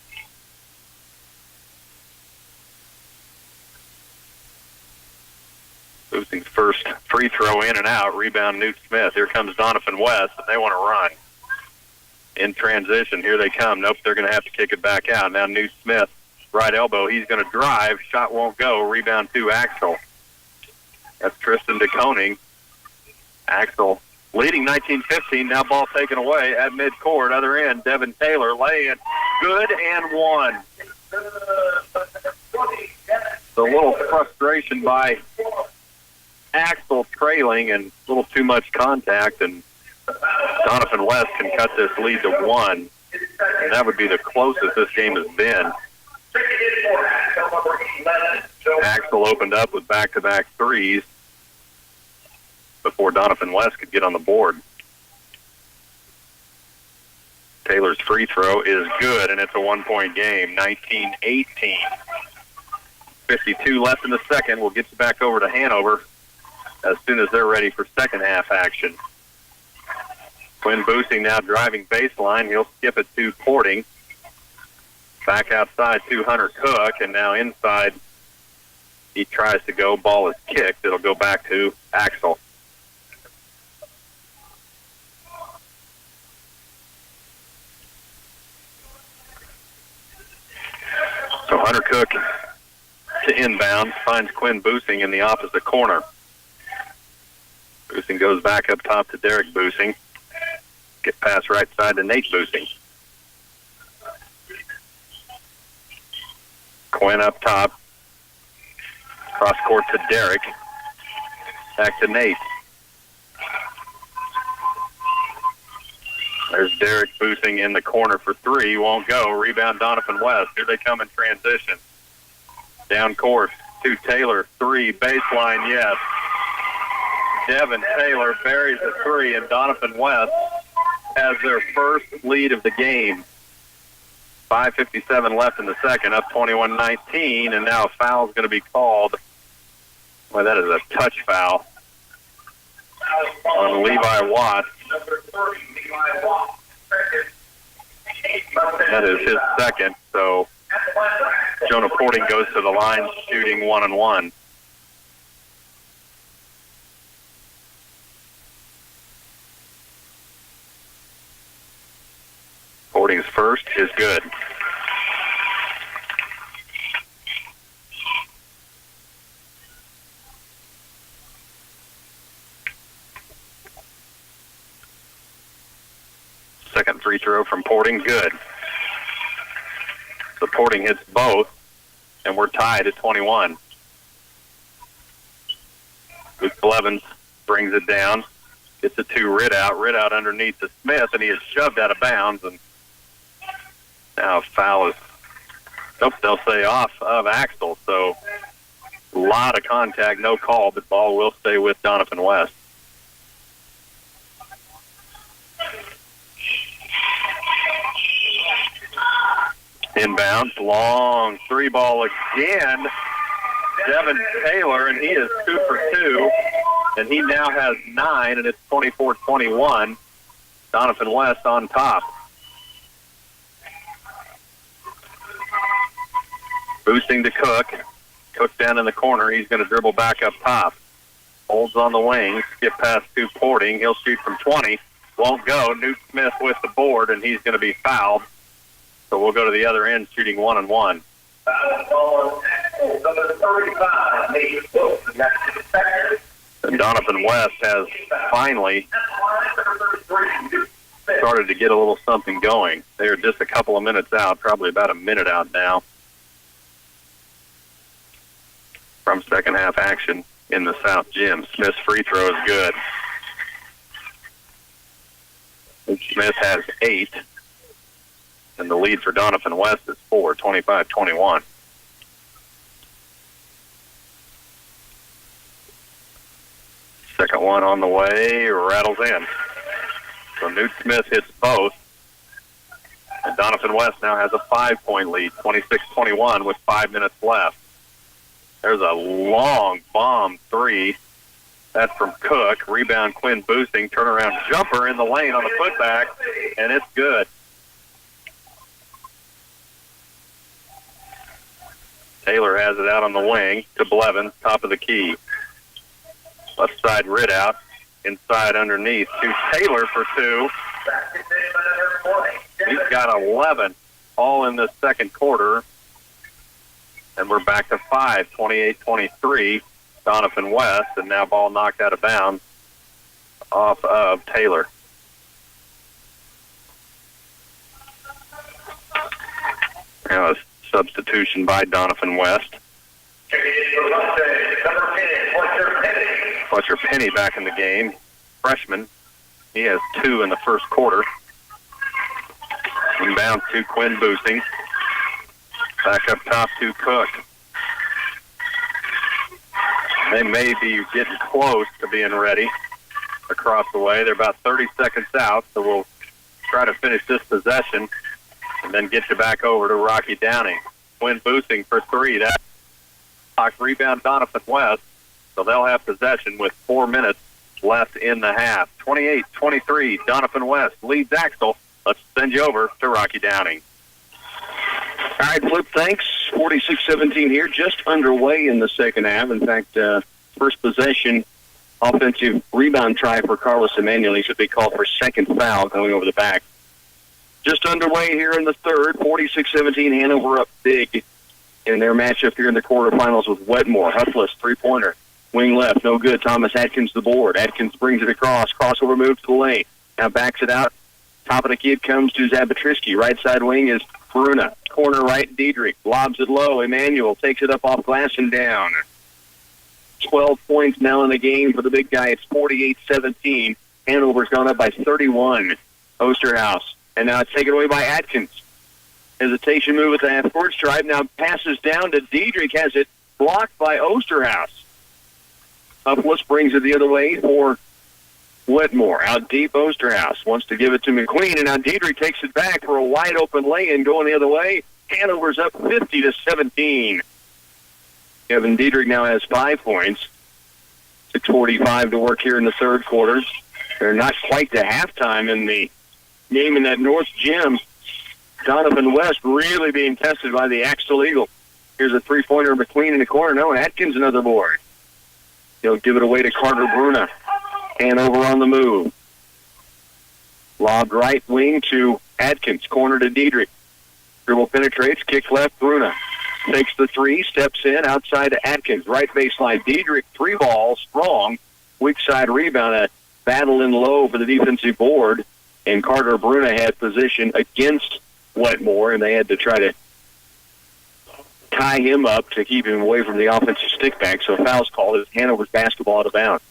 Bussing's first free throw in and out. Rebound Newt Smith. Here comes Doniphan West, and they want to run. In transition, here they come. Nope, they're going to have to kick it back out. Now Newt Smith, right elbow. He's going to drive. Shot won't go. Rebound to Axtell. That's Tristan DeConing. Axtell leading 19-15. Now ball taken away at midcourt. Other end, Devin Taylor laying good and 1. A little frustration by Axtell trailing and a little too much contact, and Doniphan West can cut this lead to 1. And that would be the closest this game has been. Axtell opened up with back-to-back threes before Doniphan West could get on the board. Taylor's free throw is good, and it's a 1-point game, 19-18. 52 left in the second. We'll get you back over to Hanover as soon as they're ready for second half action. Quinn Bussing now driving baseline. He'll skip it to Porting. Back outside to Hunter Cook, and now inside he tries to go. Ball is kicked. It'll go back to Axtell. So Hunter Cook to inbound, finds Quinn Bussing in the opposite corner. Bussing goes back up top to Derek Bussing. Get pass right side to Nate Bussing. Quinn up top. Cross court to Derek. Back to Nate. There's Derek Boosing in the corner for three. Won't go. Rebound Doniphan West. Here they come in transition. Down court to Taylor. Three. Baseline, yes. Devin Taylor buries the three, and Doniphan West has their first lead of the game. 5:57 left in the second, up 21-19, and now a foul is going to be called. Well, that is a touch foul on Levi Watts. That is his second, so Jonah Porting goes to the line shooting 1-on-1. Porting's first is good. Second free throw from Porting, good. So Porting hits both, and we're tied at 21. Luke Blevins brings it down, gets it to Ridout underneath to Smith, and he is shoved out of bounds, and now a foul is, they'll say off of Axtell, so a lot of contact, no call, but ball will stay with Doniphan West. Inbounds, long three ball again. Devin Taylor, and he is 2 for 2, and he now has 9, and it's 24-21. Doniphan West on top. Boosting to Cook. Cook down in the corner. He's going to dribble back up top. Holds on the wing. Skip past to Porting. He'll shoot from 20. Won't go. Newt Smith with the board, and he's going to be fouled. So we'll go to the other end shooting 1-on-1. And Doniphan West has finally started to get a little something going. They're just a couple of minutes out, probably about a minute out now from second half action in the South Gym. Smith's free throw is good. Smith has 8. And the lead for Doniphan West is 4, 25-21. Second one on the way, rattles in. So Newt Smith hits both. And Doniphan West now has a 5-point lead, 26-21 with 5 minutes left. There's a long bomb three. That's from Cook. Rebound Quinn Boosting. Turnaround jumper in the lane on the putback, and it's good. Taylor has it out on the wing to Blevins, top of the key. Left side Ridout, inside underneath to Taylor for 2. He's got 11 all in the second quarter. And we're back to 5, 28-23, Doniphan West, and now ball knocked out of bounds off of Taylor. Now a substitution by Doniphan West. Fletcher Penny back in the game. Freshman. He has 2 in the first quarter. Inbound to Quinn Boosting. Back up top to Cook. They may be getting close to being ready across the way. They're about 30 seconds out, so we'll try to finish this possession and then get you back over to Rocky Downing. Quinn Boosting for 3. That rebound Doniphan West, so they'll have possession with 4 minutes left in the half. 28-23, Doniphan West leads Axtell. Let's send you over to Rocky Downing. All right, Flip, thanks. 46-17 here, just underway in the second half. In fact, first possession, offensive rebound try for Carlos Emanuel. He should be called for second foul going over the back. Just underway here in the third, 46-17, Hanover up big in their matchup here in the quarterfinals with Wetmore. Huffless, three-pointer, wing left, no good. Thomas Atkins the board. Atkins brings it across, crossover move to the lane. Now backs it out. Top of the kid comes to Zabatrisky. Right side wing is Bruna. Corner right, Diedrich. Lobs it low. Emanuel takes it up off glass and down. 12 points now in the game for the big guy. It's 48-17. Hanover's gone up by 31. Osterhaus. And now it's taken away by Atkins. Hesitation move at the half-court stripe. Now passes down to Diedrich. Has it blocked by Osterhaus. Uplis brings it the other way for Wetmore. Out deep, Osterhaus wants to give it to McQueen, and now Diedrich takes it back for a wide-open lay-in going the other way. Hanover's up 50-17. Kevin Diedrich now has 5 points. 6:45 to work here in the third quarter. They're not quite to halftime in the game in that North Gym. Doniphan West really being tested by the Axtell Eagle. Here's a three-pointer, McQueen in the corner. No, Atkins another board. He'll give it away to Carter Bruna. Hanover on the move. Lobbed right wing to Atkins. Corner to Diedrich. Dribble penetrates. Kick left. Bruna takes the three. Steps in. Outside to Atkins. Right baseline. Diedrich. 3 ball. Strong. Weak side rebound. A battle in low for the defensive board. And Carter Bruna had position against Wetmore, and they had to try to tie him up to keep him away from the offensive stick back. So a foul's called. It's Hanover's basketball out of bounds.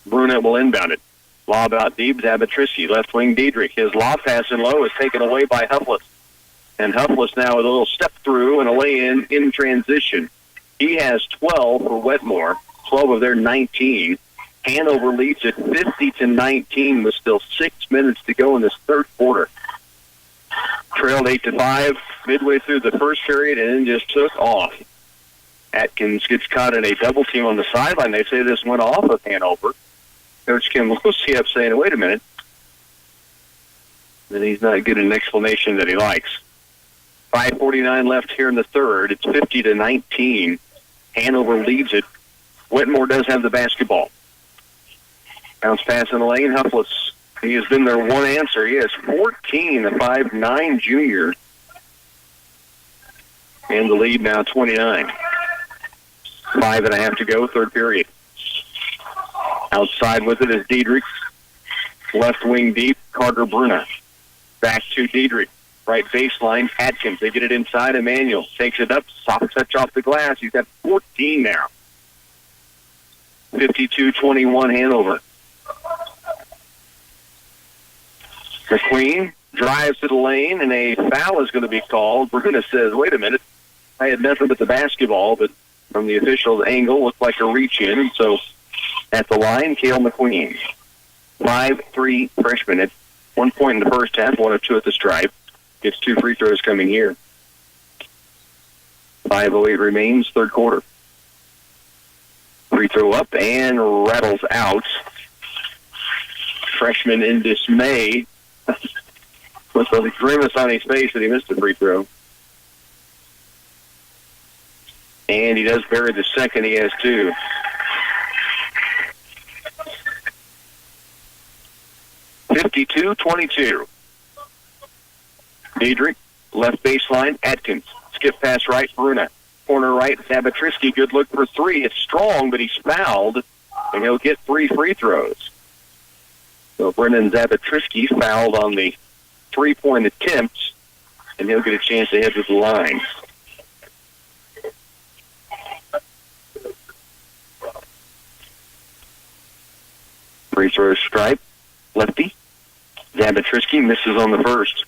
Bruna will inbound it. Lob out deep. Zabatrisky. Left wing Diedrich. His lob pass in low is taken away by Huffless. And Huffless now with a little step through and a lay-in in transition. He has 12 for Wetmore. 12 of their 19. Hanover leads it 50-19 with still 6 minutes to go in this third quarter. Trailed 8-5 midway through the first period and then just took off. Atkins gets caught in a double team on the sideline. They say this went off of Hanover. Coach Kim Luciep saying, wait a minute. Then he's not getting an explanation that he likes. 5:49 left here in the third. It's 50-19. Hanover leads it. Wetmore does have the basketball. Bounce pass in the lane. Huffless. He has been their one answer. He has 14, the 5'9" junior. And the lead now 29. 5.5 to go, third period. Outside with it is Diedrich. Left wing deep, Carter Bruna. Back to Diedrich. Right baseline, Atkins. They get it inside. Emmanuel takes it up. Soft touch off the glass. He's got 14 now. 52-21 Hanover. McQueen drives to the lane, and a foul is going to be called. Bruna says, wait a minute. I had nothing but the basketball, but from the official's angle, looked like a reach-in. And so at the line, Cale McQueen. 5'3" freshman at 1 point in the first half, 1 of 2 at the stripe. Gets 2 free throws coming here. 5:08 remains, third quarter. Free throw up and rattles out. Freshman in dismay with a grimace on his face that he missed a free throw. And he does bury the second. He has 2. (52-22). Diedrich, left baseline, Atkins. Skip pass right, Bruna. Corner right, Zabatrisky. Good look for 3. It's strong, but he's fouled, and he'll get 3 free throws. So Brennan Zabatrisky fouled on the 3-point attempt, and he'll get a chance to head to the line. Free throw stripe, lefty. Zabatrisky misses on the first.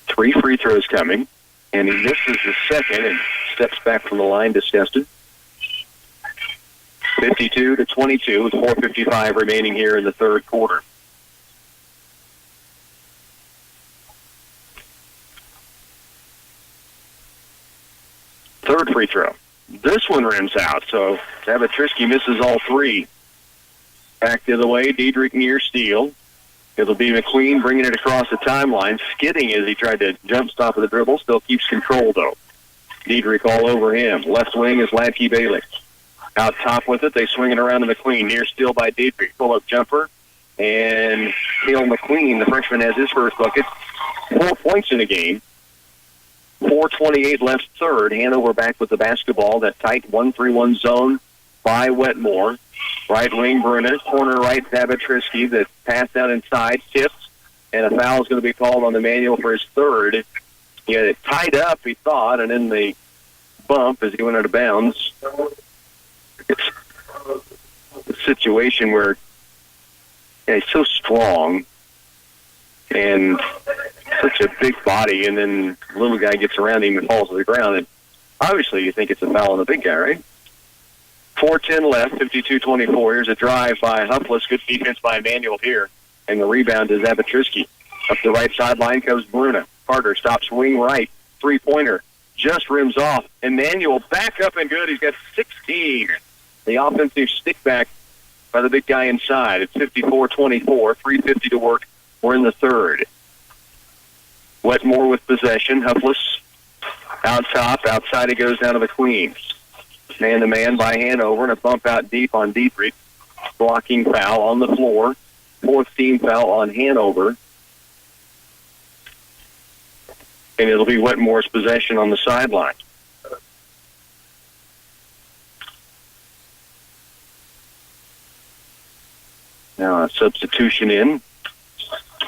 Three free throws coming, and he misses the second and steps back from the line disgusted. 52-22 with 4:55 remaining here in the third quarter. Third free throw. This one rims out, so Zabatrisky misses all 3. Back the other way, Diedrich near steal. It'll be McQueen bringing it across the timeline, skidding as he tried to jump stop of the dribble. Still keeps control, though. Diedrich all over him. Left wing is Ladke Bailey. Out top with it, they swing it around to McQueen. Near steal by Diedrich. Pull-up jumper. And Cale McQueen, the freshman, has his first bucket. 4 points in the game. 4:28 left third. Hanover back with the basketball. That tight 1-3-1 zone by Wetmore. Right wing, Bruna. Corner right, Zabatrisky. The pass down inside, tips, and a foul is going to be called on Emmanuel for his third. He had it tied up, he thought, and then the bump as he went out of bounds. It's a situation where he's so strong and such a big body, and then the little guy gets around him and falls to the ground. And obviously you think it's a foul on the big guy, right? 4:10 left, 52-24. Here's a drive by Huffless. Good defense by Emmanuel here. And the rebound is Abatrisky. Up the right sideline comes Bruna. Carter stops wing right. Three-pointer just rims off. Emmanuel back up and good. He's got 16. The offensive stick back by the big guy inside. It's 54-24. 3:50 to work. We're in the third. Wetmore with possession. Huffless out top. Outside he goes down to the Queens. Man-to-man by Hanover, and a bump out deep on Dietrich. Blocking foul on the floor. Fourth team foul on Hanover. And it'll be Wetmore's possession on the sideline. Now a substitution in.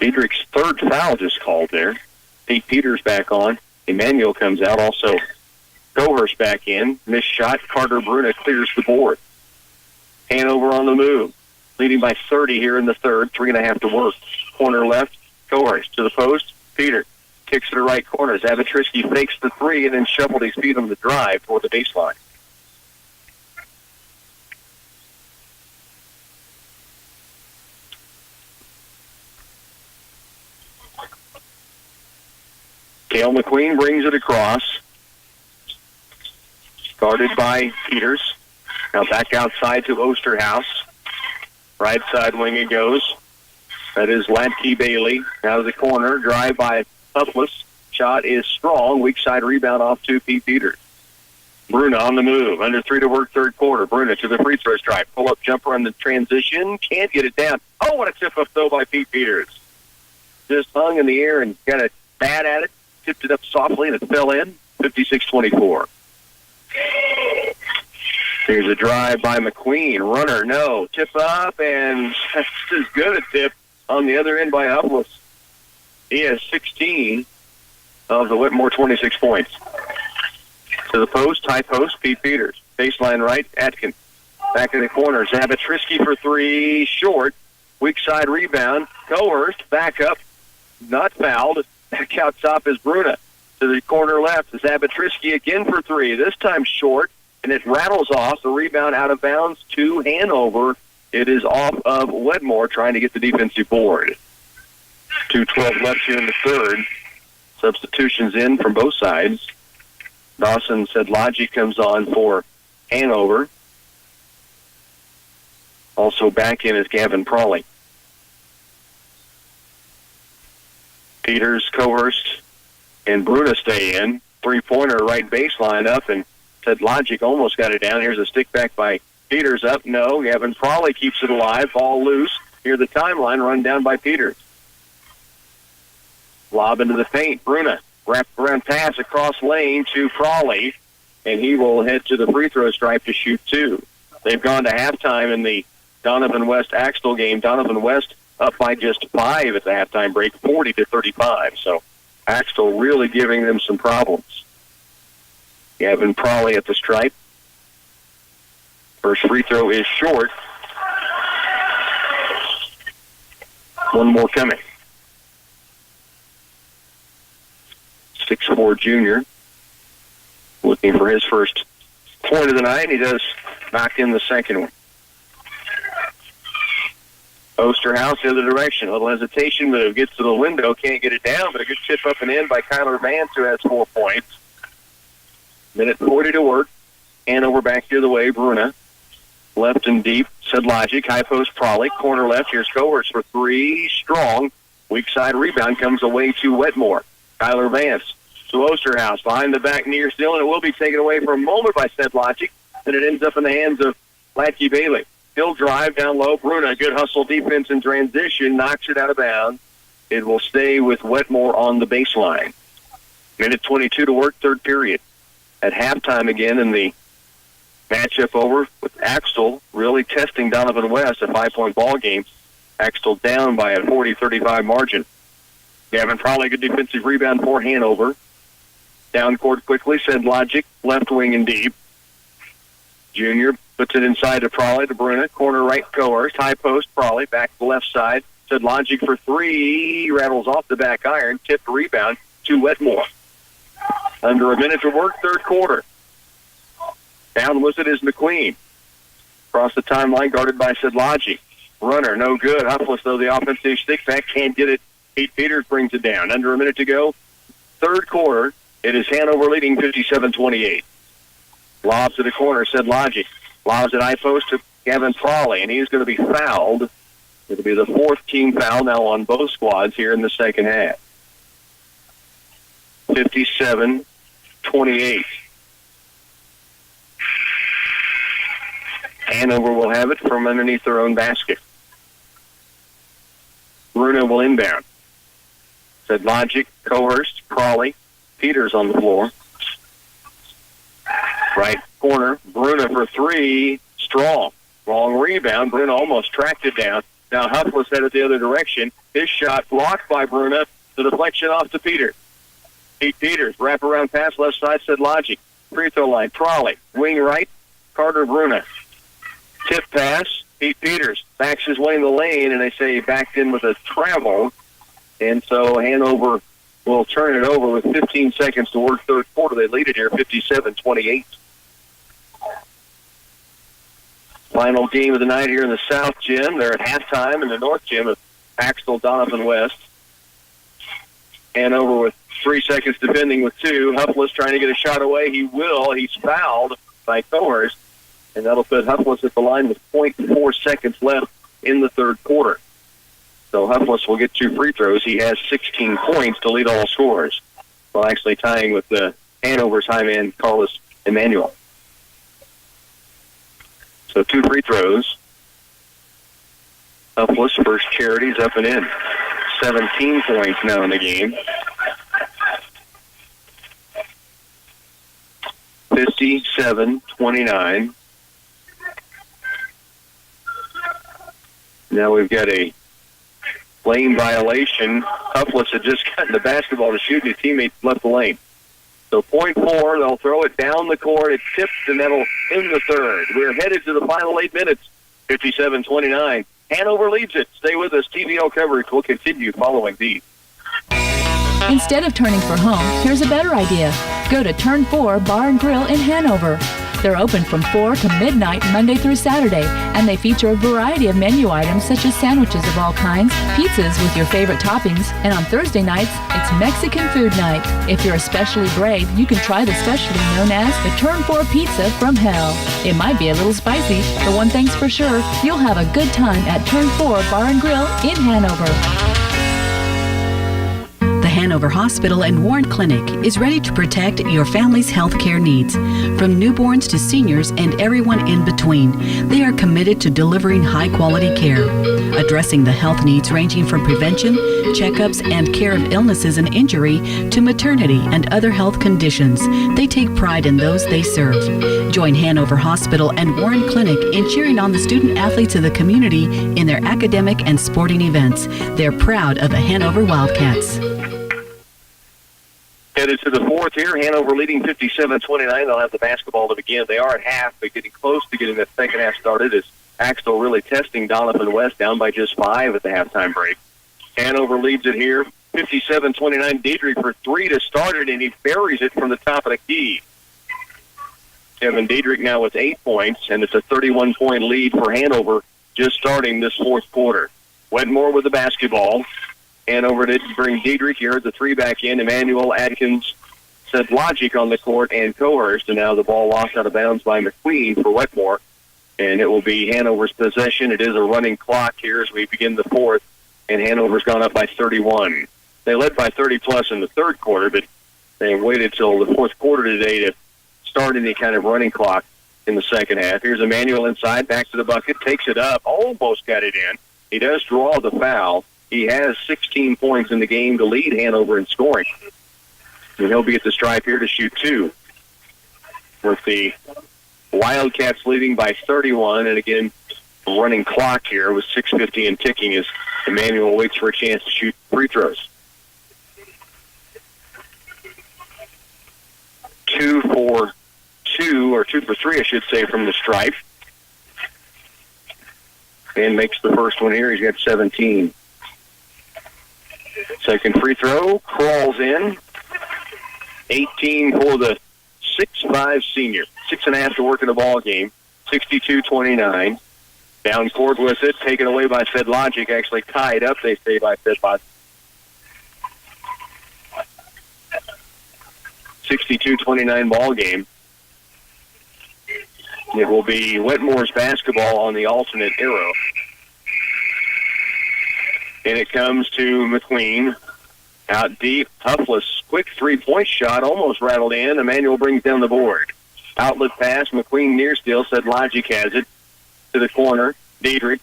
Dietrich's third foul just called there. Pete Peters back on. Emmanuel comes out. Also, Cohurst back in. Missed shot. Carter Bruna clears the board. Hanover on the move. Leading by 30 here in the third. 3.5 to work. Corner left. Cohurst to the post. Peter kicks to the right corner. Zavatrisky fakes the three and then shuffled his feet on the drive toward the baseline. Cale McQueen brings it across. Guarded by Peters. Now back outside to Osterhaus. Right side wing it goes. That is Latke Bailey. Out of the corner. Drive by Huffless. Shot is strong. Weak side rebound off to Pete Peters. Bruna on the move. Under 3 to work third quarter. Bruna to the free throw stripe. Pull-up jumper on the transition. Can't get it down. Oh, what a tip-up, though, by Pete Peters. Just hung in the air and got a bat at it. Tipped it up softly, and it fell in. 56-24. Here's a drive by McQueen. Runner, no. Tip up, and that's as good a tip on the other end by Huffless. He has 16 of the Wetmore 26 points. To the post, high post, Pete Peters. Baseline right, Atkins. Back in the corner, Zavatrisky for three, short. Weak side rebound. Cohurst, back up, not fouled. Back out top is Bruna. To the corner left, Zavatrisky again for three. This time short, and it rattles off. The rebound out of bounds to Hanover. It is off of Wetmore trying to get the defensive board. 2:12 left here in the third. Substitutions in from both sides. Dawson said Logic comes on for Hanover. Also back in is Gavin Prawley. Peters, Cohurst, and Bruna stay in. Three-pointer right baseline up, and said Logic almost got it down. Here's a stick back by Peters up. No, Gavin Prawley keeps it alive. Ball loose. Here's the timeline run down by Peters. Lob into the paint. Bruna. Wrap around pass across lane to Prawley, and he will head to the free throw stripe to shoot two. They've gone to halftime in the Doniphan West Axtell game. Doniphan West up by just 5 at the halftime break, 40-35. So Axtell really giving them some problems. Gavin Prawley at the stripe. First free throw is short. One more coming. 6'4" junior. Looking for his first point of the night, and he does knock in the second one. Osterhaus the other direction. A little hesitation move. Gets to the window. Can't get it down, but a good tip up and in by Kyler Vance, who has 4 points. Minute 40 to work. Hanover back the other way. Bruna. Left and deep. Said Logic. High post Prawley. Corner left. Here's Cohurst for three. Strong. Weak side rebound comes away to Wetmore. Kyler Vance to Osterhaus. Behind the back near still, and it will be taken away for a moment by said Logic. And it ends up in the hands of Latke Bailey. He'll drive down low. Bruna, good hustle defense in transition. Knocks it out of bounds. It will stay with Wetmore on the baseline. Minute 22 to work, third period. At halftime again in the matchup over with Axtell really testing Doniphan West, a 5-point ball game. Axtell down by a 40-35 margin. Gavin Prawley, good defensive rebound for Hanover. Down court quickly, said Logic, left wing and deep. Junior puts it inside to Prawley, to Bruna. Corner right, Coerced. High post, Prawley. Back to the left side. Said Logic for three. Rattles off the back iron. Tipped rebound to Wetmore. Under a minute to work, third quarter. Down with it is McQueen. Across the timeline, guarded by Sedlaji. Runner, no good. Huffless, though, the offensive stick back, can't get it. Pete Peters brings it down. Under a minute to go, third quarter. It is Hanover leading 57-28. Lobs to the corner, Sedlaji. Lobs at high post to Gavin Prawley, and he's going to be fouled. It'll be the fourth team foul now on both squads here in the second half. 57-28. Hanover will have it from underneath their own basket. Bruno will inbound. Said Logic, Coerced, Prawley, Peters on the floor. Right corner, Bruno for three, strong. Wrong rebound. Bruno almost tracked it down. Now Huffless headed the other direction. His shot blocked by Bruno. The deflection off to Peters. Pete Peters, wraparound pass, left side, said Logic. Free throw line, Prawley. Wing right, Carter Bruno. Tip pass, Pete Peters backs his way in the lane, and they say he backed in with a travel. And so Hanover will turn it over with 15 seconds to work third quarter. They lead it here 57-28. Final game of the night here in the South Gym. They're at halftime in the North Gym of Axtell, Doniphan West. Hanover with 3 seconds defending with two. Huffless trying to get a shot away. He will. He's fouled by Coerced. And that'll put Huffless at the line with 0.4 seconds left in the third quarter. So Huffless will get 2 free throws. He has 16 points to lead all scorers, while actually tying with the Hanover's high man, Carlos Emmanuel. So 2 free throws. Huffless, first charities up and in. 17 points now in the game. 57-29. Now we've got a lane violation. Huffless had just gotten the basketball to shoot, and his teammate left the lane. So 0.4, they'll throw it down the court. It tips, and that'll end the third. We're headed to the final 8 minutes, 57-29. Hanover leads it. Stay with us. TVO coverage will continue following these. Instead of turning for home, here's a better idea. Go to Turn 4 Bar and Grill in Hanover. They're open from 4 to midnight Monday through Saturday, and they feature a variety of menu items such as sandwiches of all kinds, pizzas with your favorite toppings, and on Thursday nights, it's Mexican food night. If you're especially brave, you can try the specialty known as the Turn 4 Pizza from Hell. It might be a little spicy, but one thing's for sure, you'll have a good time at Turn 4 Bar and Grill in Hanover. Hanover Hospital and Warren Clinic is ready to protect your family's health care needs. From newborns to seniors and everyone in between, they are committed to delivering high-quality care, addressing the health needs ranging from prevention, checkups, and care of illnesses and injury to maternity and other health conditions. They take pride in those they serve. Join Hanover Hospital and Warren Clinic in cheering on the student athletes of the community in their academic and sporting events. They're proud of the Hanover Wildcats. Headed to the fourth here. Hanover leading 57-29. They'll have the basketball to begin. They are at half, but getting close to getting that second half started as Axtell really testing Doniphan West down by just 5 at the halftime break. Hanover leads it here, 57-29. Diedrich for 3 to start it, and he buries it from the top of the key. Kevin Diedrich now with 8 points, and it's a 31-point lead for Hanover just starting this fourth quarter. Wetmore with the basketball. Hanover did bring Diedrich. You heard the 3 back in. Emmanuel, Adkins, said Logic on the court, and Coerced. And now the ball lost out of bounds by McQueen for Wetmore. And it will be Hanover's possession. It is a running clock here as we begin the fourth. And Hanover's gone up by 31. They led by 30-plus in the third quarter, but they waited till the fourth quarter today to start any kind of running clock in the second half. Here's Emmanuel inside, back to the bucket, takes it up, almost got it in. He does draw the foul. He has 16 points in the game to lead Hanover in scoring. And he'll be at the stripe here to shoot 2. With the Wildcats leading by 31. And again, running clock here with 6:50 and ticking as Emmanuel waits for a chance to shoot free throws. for 3, I should say, from the stripe. And makes the first one here. He's got 17. Second free throw, crawls in. 18 for the 6'5" senior. 6.5 to work in the ball game. 62-29. Down court with it, taken away by FedLogic. Actually tied up, they say, by FedLogic. 62-29 ball game. It will be Wetmore's basketball on the alternate arrow. And it comes to McQueen. Out deep, Huffless, quick three-point shot, almost rattled in. Emmanuel brings down the board. Outlet pass, McQueen near steal, said Logic has it. To the corner, Diedrich.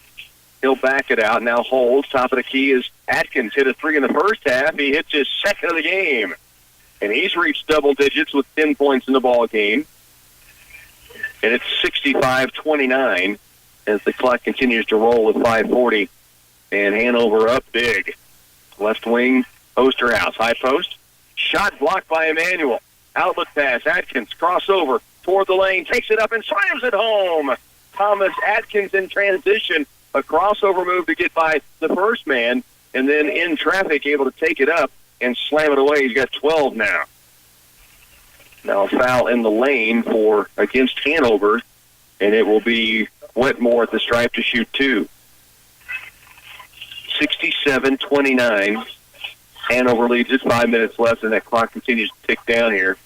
He'll back it out, now holds. Top of the key is Atkins. Hit a 3 in the first half. He hits his second of the game. And he's reached double digits with 10 points in the ball game. And it's 65-29 as the clock continues to roll with 5:40. And Hanover up big. Left wing, Osterhouse. High post. Shot blocked by Emmanuel. Outlet pass. Atkins crossover toward the lane. Takes it up and slams it home. Thomas Atkins in transition. A crossover move to get by the first man. And then in traffic able to take it up and slam it away. He's got 12 now. Now a foul in the lane against Hanover. And it will be Wetmore at the stripe to shoot 2. 67-29. Hanover leads it. 5 minutes left, and that clock continues to tick down here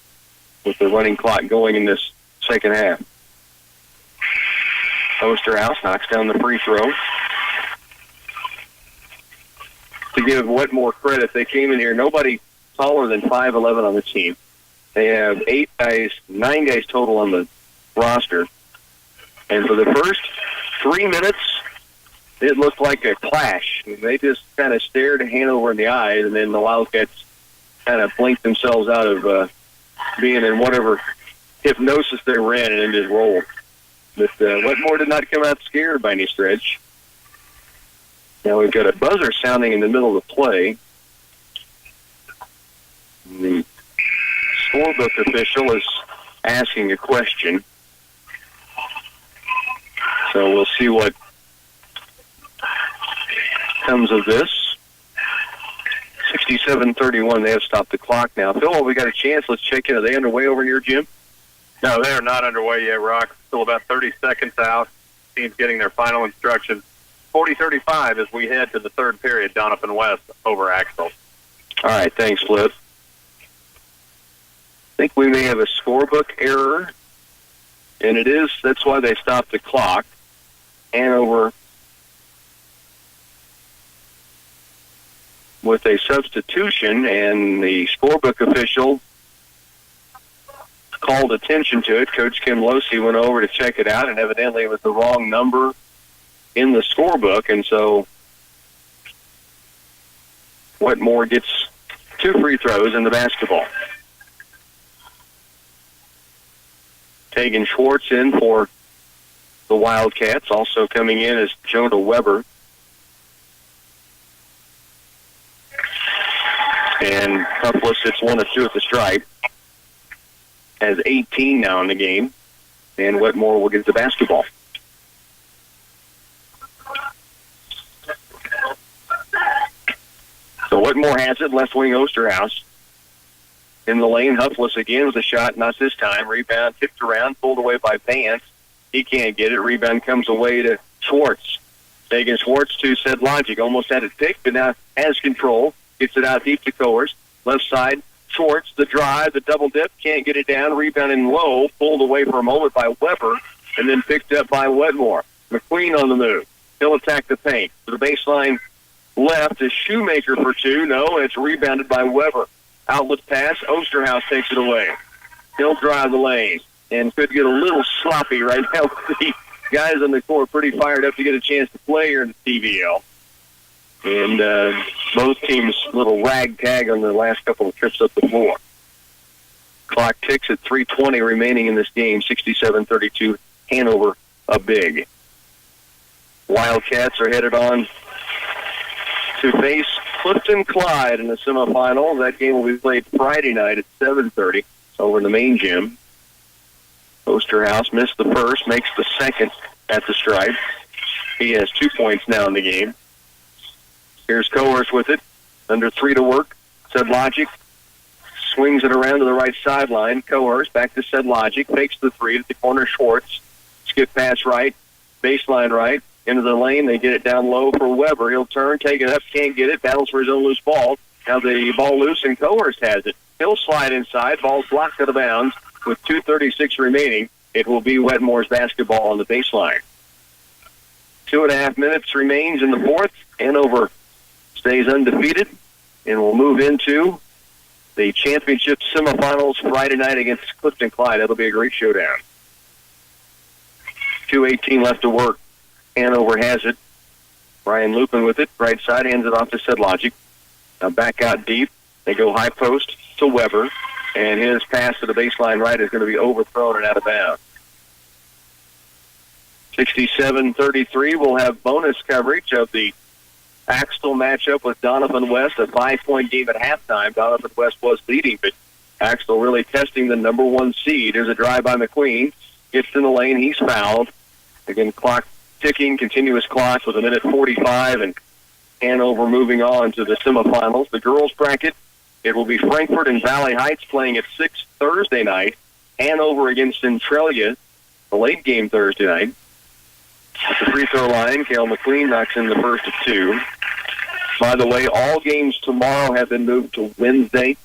with the running clock going in this second half. Osterhouse knocks down the free throw. To give Wetmore credit, they came in here, nobody taller than 5'11" on the team. They have 9 guys total on the roster. And for the first 3 minutes, it looked like a clash. They just kind of stared Hanover in the eyes, and then the Wildcats kind of blinked themselves out of being in whatever hypnosis they were in and then just rolled. But Wetmore did not come out scared by any stretch. Now we've got a buzzer sounding in the middle of the play. The scorebook official is asking a question. So we'll see what comes of this. 67-31. They have stopped the clock now. Phil, while we got a chance, let's check in. Are they underway over near Jim? No, they are not underway yet, Rock. Still about 30 seconds out. Team's getting their final instructions. 40-35 as we head to the third period. Doniphan West over Axtell. All right, thanks, Flip. I think we may have a scorebook error, and it is. That's why they stopped the clock. Hanover with a substitution, and the scorebook official called attention to it. Coach Kim Losey went over to check it out, and evidently it was the wrong number in the scorebook, and so Wetmore gets 2 free throws in the basketball. Tegan Schwartz in for the Wildcats. Also coming in is Jonah Weber. And Huffless hits 1 of 2 at the stripe. Has 18 now in the game. And Wetmore will get the basketball. So Wetmore has it. Left wing Osterhouse. In the lane, Huffless again with a shot. Not this time. Rebound tipped around. Pulled away by Vance. He can't get it. Rebound comes away to Schwartz. Tegan Schwartz to said Logic. Almost had it picked, but now has control. Gets it out deep to Coers. Left side, Schwartz, the drive, the double dip. Can't get it down. Rebounding low. Pulled away for a moment by Weber. And then picked up by Wetmore. McQueen on the move. He'll attack the paint. To the baseline left is Shoemaker for 2. No, it's rebounded by Weber. Outlet pass. Osterhouse takes it away. He'll drive the lane. And could get a little sloppy right now. The guys on the court pretty fired up to get a chance to play here in the TVL. And both teams a little ragtag on the last couple of trips up the floor. Clock ticks at 3:20 remaining in this game. 67-32. Hanover a big. Wildcats are headed on to face Clifton Clyde in the semifinal. That game will be played Friday night at 7:30 over in the main gym. Osterhaus missed the first, makes the second at the stripe. He has 2 points now in the game. Here's Cohorst with it. Under 3 to work. Sedlogic swings it around to the right sideline. Cohorst back to Sedlogic. Fakes the 3 to the corner. Schwartz. Skip pass right. Baseline right. Into the lane. They get it down low for Weber. He'll turn, take it up, can't get it. Battles for his own loose ball. Now the ball loose and Cohorst has it. He'll slide inside. Ball's blocked out of bounds with 2:36 remaining. It will be Wetmore's basketball on the baseline. 2.5 minutes remains in the fourth. Hanover stays undefeated and will move into the championship semifinals Friday night against Clifton Clyde. That'll be a great showdown. 2:18 left to work. Hanover has it. Brian Lupin with it. Right side, hands it off to Sedlogic. Now back out deep. They go high post to Weber. And his pass to the baseline right is going to be overthrown and out of bounds. 67-33 will have bonus coverage of the Axtell matchup with Doniphan West, a 5-point game at halftime. Doniphan West was leading, but Axtell really testing the number 1 seed. There's a drive by McQueen. Gets in the lane. He's fouled. Again, clock ticking, continuous clock with 1:45, and Hanover moving on to the semifinals. The girls' bracket, it will be Frankfort and Valley Heights playing at 6 Thursday night. Hanover against Centralia, the late game Thursday night. At the free throw line, Cale McQueen knocks in the first of 2. By the way, all games tomorrow have been moved to Wednesday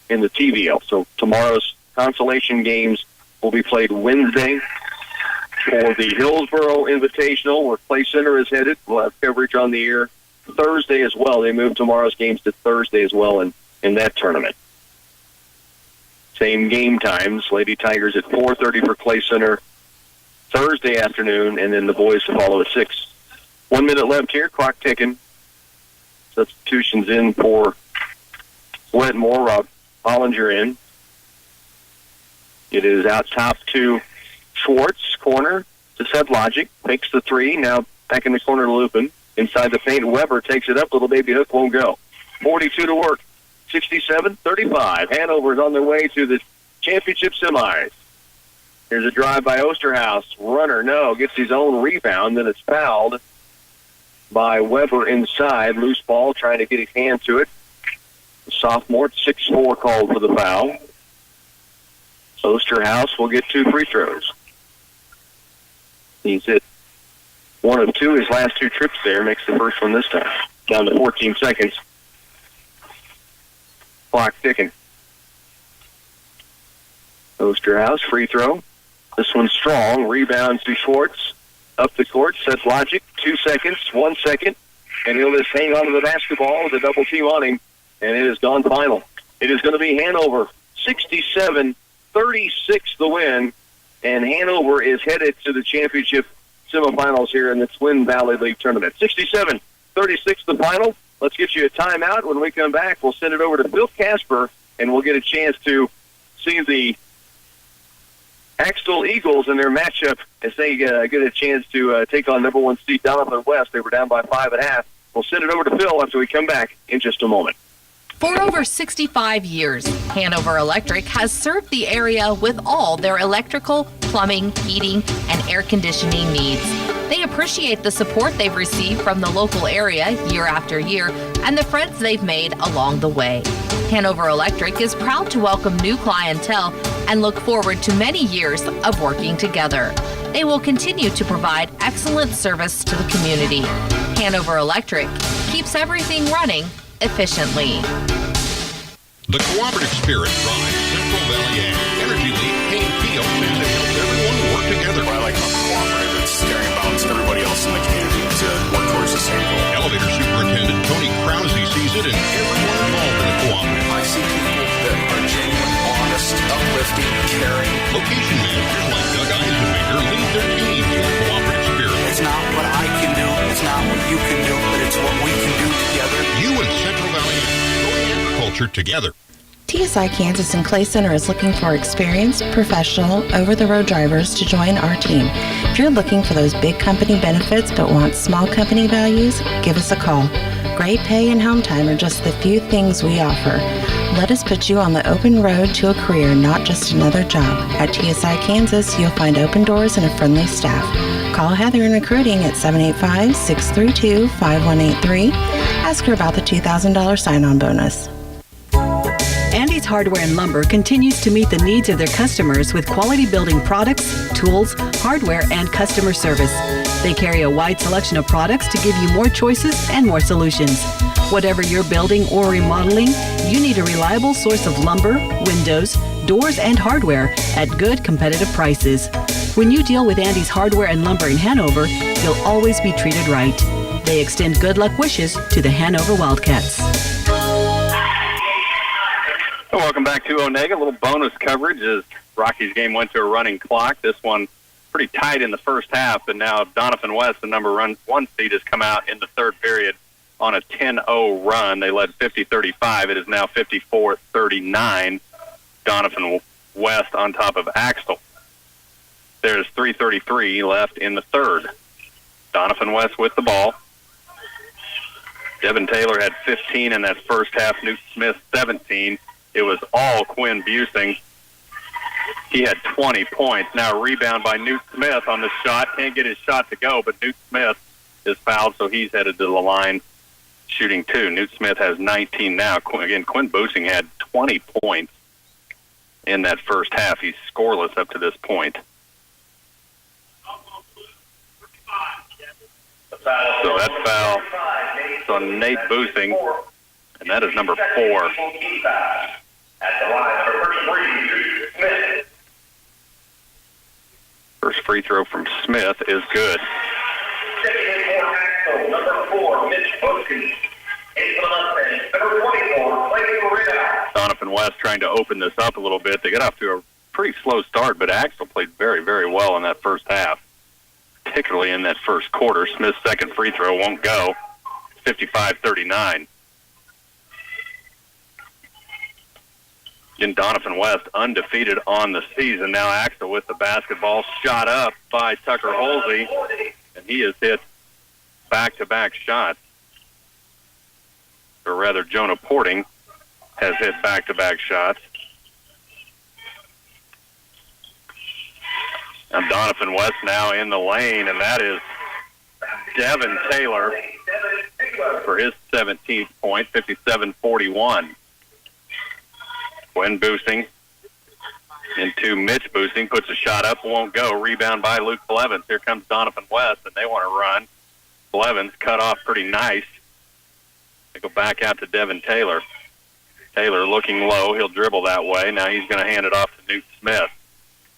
in the TVL. So tomorrow's consolation games will be played Wednesday. For the Hillsboro Invitational, where Clay Center is headed, we'll have coverage on the air Thursday as well. They moved tomorrow's games to Thursday as well in that tournament. Same game times. Lady Tigers at 4:30 for Clay Center Thursday afternoon, and then the boys to follow at 6. 1 minute left here, clock ticking. Substitutions in for Wetmore. Rob Hollinger in. It is out top to Schwartz, corner to Sedlogic. Makes the 3. Now back in the corner to Lupin. Inside the paint, Weber takes it up. Little baby hook won't go. 42 to work. 67-35. Hanover is on their way to the championship semis. Here's a drive by Osterhaus. Runner, no, gets his own rebound. Then it's fouled by Weber inside. Loose ball, trying to get his hand to it. The sophomore, 6'4", called for the foul. Osterhaus will get 2 free throws. He's hit 1 of 2 his last 2 trips there. Makes the first one this time. Down to 14 seconds. Clock ticking. Osterhaus, free throw. This one's strong. Rebounds to Schwartz. Up the court. Sedlogic. 2 seconds. 1 second. And he'll just hang on to the basketball with a double team on him. And it is gone final. It is going to be Hanover. 67-36 the win. And Hanover is headed to the championship semifinals here in the Twin Valley League tournament. 67-36 the final. Let's get you a timeout. When we come back, we'll send it over to Phil Casper, and we'll get a chance to see the Axtell Eagles in their matchup as they get a chance to take on number 1 seed Doniphan West. They were down by 5.5. We'll send it over to Phil after we come back in just a moment. For over 65 years, Hanover Electric has served the area with all their electrical, plumbing, heating, and air conditioning needs. They appreciate the support they've received from the local area year after year and the friends they've made along the way. Hanover Electric is proud to welcome new clientele and look forward to many years of working together. They will continue to provide excellent service to the community. Hanover Electric keeps everything running efficiently. The cooperative spirit drives Central Valley Ag, Energy League, Kane Field, and it helps everyone work together. What I like about the cooperative, it's caring about everybody else in the community to work towards the same goal. Elevator Superintendent Tony Krause sees it in everyone involved in the cooperative. I see people that are genuine, honest, uplifting, caring. Location managers like Doug Eisenmaker lead their teams in the cooperative spirit. It's not what I can do, it's not what you can do, but it's what we can do together. You and Central Valley growing agriculture together. TSI Kansas and Clay Center is looking for experienced, professional, over-the-road drivers to join our team. If you're looking for those big company benefits but want small company values, give us a call. Great pay and home time are just the few things we offer. Let us put you on the open road to a career, not just another job. At TSI Kansas, you'll find open doors and a friendly staff. Call Heather in recruiting at 785-632-5183. Ask her about the $2,000 sign-on bonus. Andy's Hardware and Lumber continues to meet the needs of their customers with quality building products, tools, hardware, and customer service. They carry a wide selection of products to give you more choices and more solutions. Whatever you're building or remodeling, you need a reliable source of lumber, windows, doors, and hardware at good competitive prices. When you deal with Andy's Hardware and Lumber in Hanover, you'll always be treated right. They extend good luck wishes to the Hanover Wildcats. Welcome back to Onega. A little bonus coverage as Rocky's game went to a running clock. This one pretty tight in the first half, but now Doniphan West, the number one seed, has come out in the third period on a 10-0 run. They led 50-35. It is now 54-39. Doniphan West on top of Axtell. There's 3:33 left in the third. Doniphan West with the ball. Devin Taylor had 15 in that first half. Newt Smith 17. It was all Quinn Busing. He had 20 points. Now a rebound by Newt Smith on the shot. Can't get his shot to go, but Newt Smith is fouled, so he's headed to the line shooting 2. Newt Smith has 19 now. Again, Quinn Busing had 20 points in that first half. He's scoreless up to this point. So that foul is on Nate Busing, and that is number 4. First free throw from Smith is good. Doniphan West trying to open this up a little bit. They got off to a pretty slow start, but Axtell played very, very well in that first half, particularly in that first quarter. Smith's second free throw won't go. 55-39. In Doniphan West, undefeated on the season. Now Axtell with the basketball, shot up by Tucker Holsey, and he has hit back-to-back shots. Or rather, Jonah Porting has hit back-to-back shots. And Doniphan West now in the lane, and that is Devin Taylor for his 17th point, 57-41. Quinn Busing into Mitch Busing, puts a shot up, won't go. Rebound by Luke Blevins. Here comes Doniphan West, and they want to run. Blevins cut off pretty nice. They go back out to Devin Taylor. Taylor looking low. He'll dribble that way. Now he's going to hand it off to Newt Smith.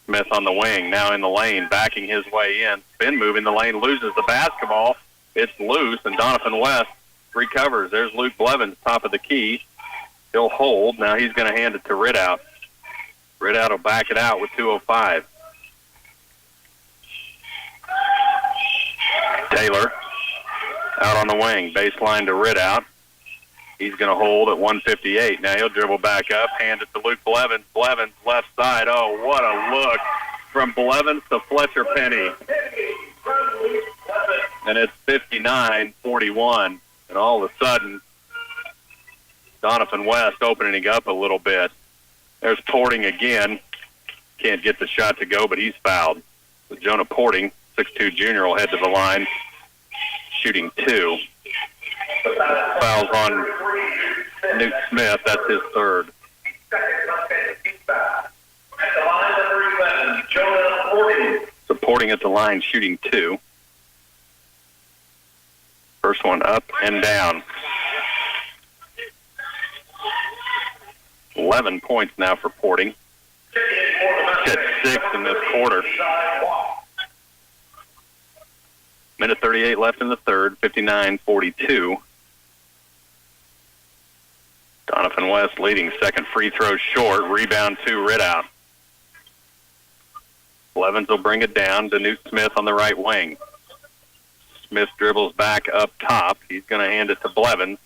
Smith on the wing, now in the lane, backing his way in. Spin move in the lane, loses the basketball. It's loose, and Doniphan West recovers. There's Luke Blevins, top of the key. He'll hold. Now he's going to hand it to Ridout. Ridout will back it out with 2:05. Taylor out on the wing, baseline to Ridout. He's going to hold at 1:58. Now he'll dribble back up, hand it to Luke Blevins. Blevins left side. Oh, what a look from Blevins to Fletcher Penny. And it's 59-41. And all of a sudden, Doniphan West opening up a little bit. There's Porting again. Can't get the shot to go, but he's fouled. So Jonah Porting, 6'2 junior, will head to the line, shooting 2. Fouls on Newt Smith. That's his third. So Porting at the line, shooting 2. First one up and down. 11 points now for Porting. Hit 6 in this quarter. Minute 38 left in the third, 59-42. Doniphan West leading, second free throw short, rebound to Ridout. Blevins will bring it down to Newt Smith on the right wing. Smith dribbles back up top. He's going to hand it to Blevins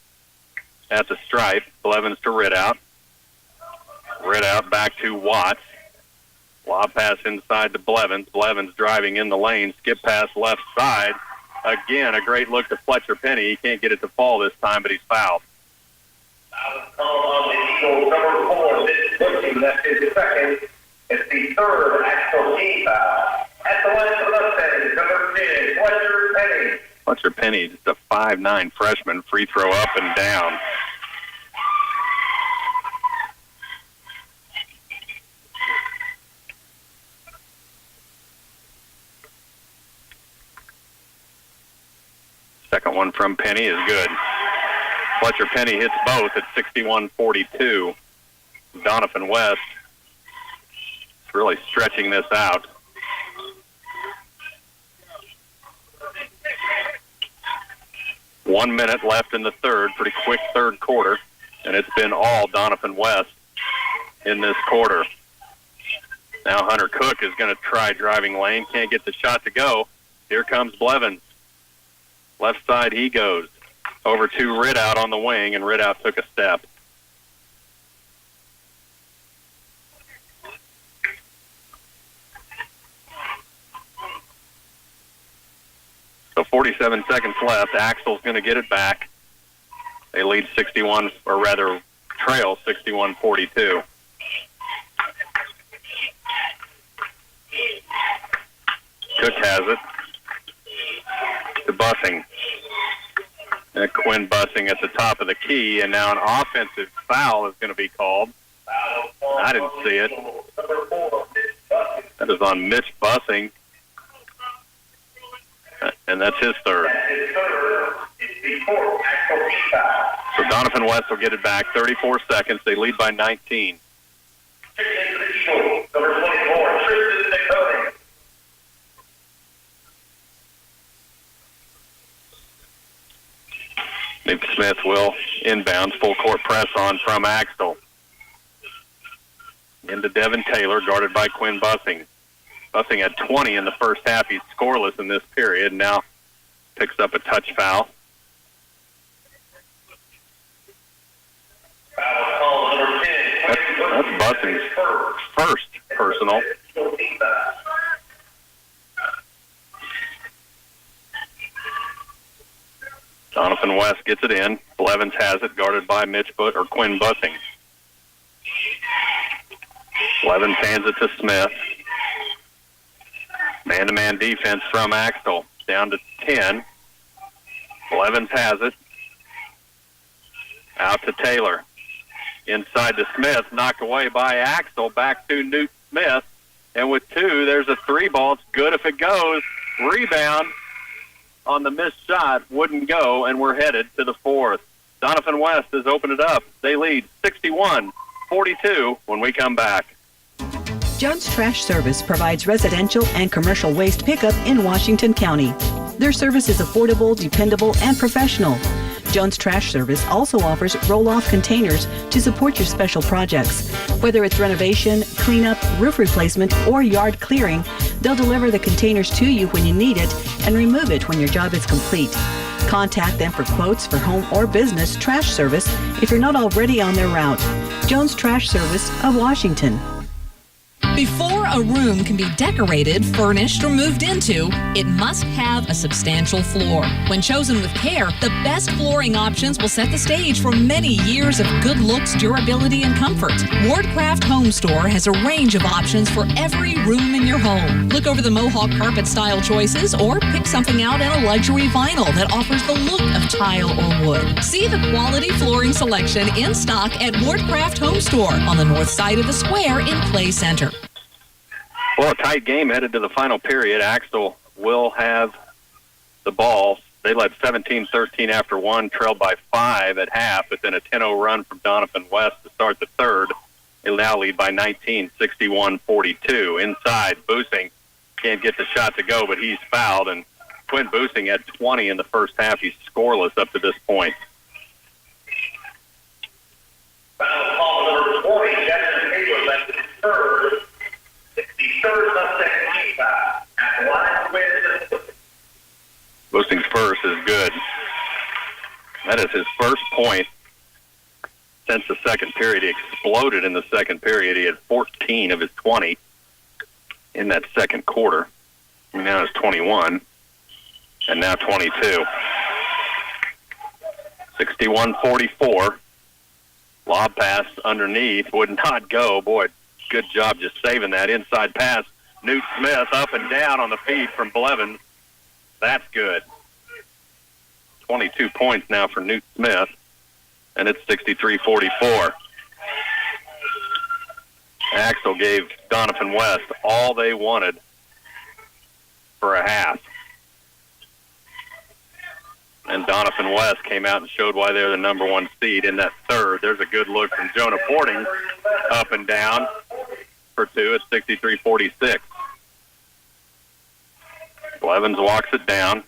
at the stripe. Blevins to Ridout. Ridout back to Watts. Lob pass inside to Blevins. Blevins driving in the lane. Skip pass left side. Again, a great look to Fletcher Penny. He can't get it to fall this time, but he's fouled. Axtell, number 4, Mitch Bushing. That's his second. It's the third Axtell team foul. At the line for left end, number 10, Fletcher Penny. Fletcher Penny, just a 5'9" freshman, free throw up and down. Second one from Penny is good. Fletcher Penny hits both at 61-42. Doniphan West is really stretching this out. One minute left in the third, pretty quick third quarter, and it's been all Doniphan West in this quarter. Now Hunter Cook is going to try driving lane, can't get the shot to go. Here comes Blevins. Left side he goes. Over to Ridout on the wing, and Ridout took a step. So 47 seconds left. Axtell's going to get it back. They lead 61, or rather trail 61-42. Cook has it. To Bussing. And Quinn Bussing at the top of the key, and now an offensive foul is going to be called. I didn't see it. That is on Mitch Bussing, and that's his third. So Doniphan West will get it back. 34 seconds. They lead by 19. Nick Smith will inbound, full court press on from Axtell. Into Devin Taylor, guarded by Quinn Bussing. Bussing had 20 in the first half. He's scoreless in this period. Now picks up a touch foul. That's Bussing's first personal. Doniphan West gets it in. Blevins has it, guarded by Quinn Bussing. Blevins hands it to Smith. Man-to-man defense from Axtell. Down to 10. Blevins has it. Out to Taylor. Inside to Smith. Knocked away by Axtell. Back to Newt Smith. And with two, there's a three ball. It's good if it goes. Rebound on the missed shot. Wouldn't go, and we're headed to the fourth. Doniphan West has opened it up. They lead 61-42 when we come back. Jones Trash Service provides residential and commercial waste pickup in Washington County. Their service is affordable, dependable, and professional. Jones Trash Service also offers roll-off containers to support your special projects. Whether it's renovation, cleanup, roof replacement, or yard clearing, they'll deliver the containers to you when you need it and remove it when your job is complete. Contact them for quotes for home or business trash service if you're not already on their route. Jones Trash Service of Washington. Before a room can be decorated, furnished, or moved into, it must have a substantial floor. When chosen with care, the best flooring options will set the stage for many years of good looks, durability, and comfort. Wardcraft Home Store has a range of options for every room in your home. Look over the Mohawk carpet style choices or pick something out in a luxury vinyl that offers the look of tile or wood. See the quality flooring selection in stock at Wardcraft Home Store on the north side of the square in Clay Center. Well, a tight game headed to the final period. Axtell will have the ball. They led 17-13 after one, trailed by 5 at half, but then a 10-0 run from Doniphan West to start the third. They now lead by 19, 61-42. Inside, Boosing can't get the shot to go, but he's fouled, and Quinn Boosing had 20 in the first half. He's scoreless up to this point. Foul call number 20, Jackson Taylor, that's his third. The third suspect at the line with Boosting's first is good. That is his first point since the second period. He exploded in the second period. He had 14 of his 20 in that second quarter. And now it's 21, and now 22. 61-44. Lob pass underneath would not go. Boy, good job just saving that. Inside pass. Newt Smith up and down on the feed from Blevins. That's good. 22 points now for Newt Smith, and it's 63-44. Axtell gave Doniphan West all they wanted for a half. And Doniphan West came out and showed why they're the number one seed in that third. There's a good look from Jonah Porting up and down for two. It's 63-46. Blevins walks it down.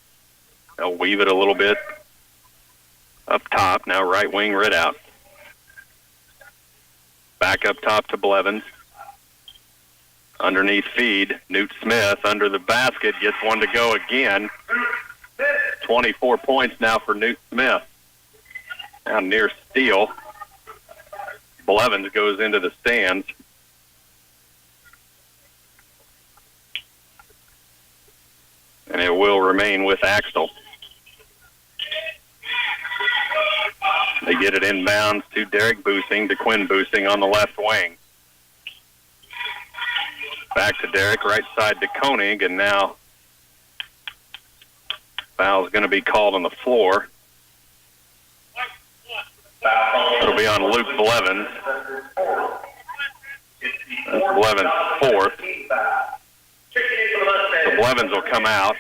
They'll weave it a little bit up top. Now right wing Ridout. Back up top to Blevins. Underneath feed. Newt Smith under the basket. Gets one to go again. 24 points now for Newt Smith. Now near steal. Blevins goes into the stands. And it will remain with Axtell. They get it inbounds to Derek Boosing, to Quinn Boosing on the left wing. Back to Derek, right side to Koenig, and now foul's going to be called on the floor. It'll be on Luke Blevins. That's Blevins' fourth. So Blevins will come out.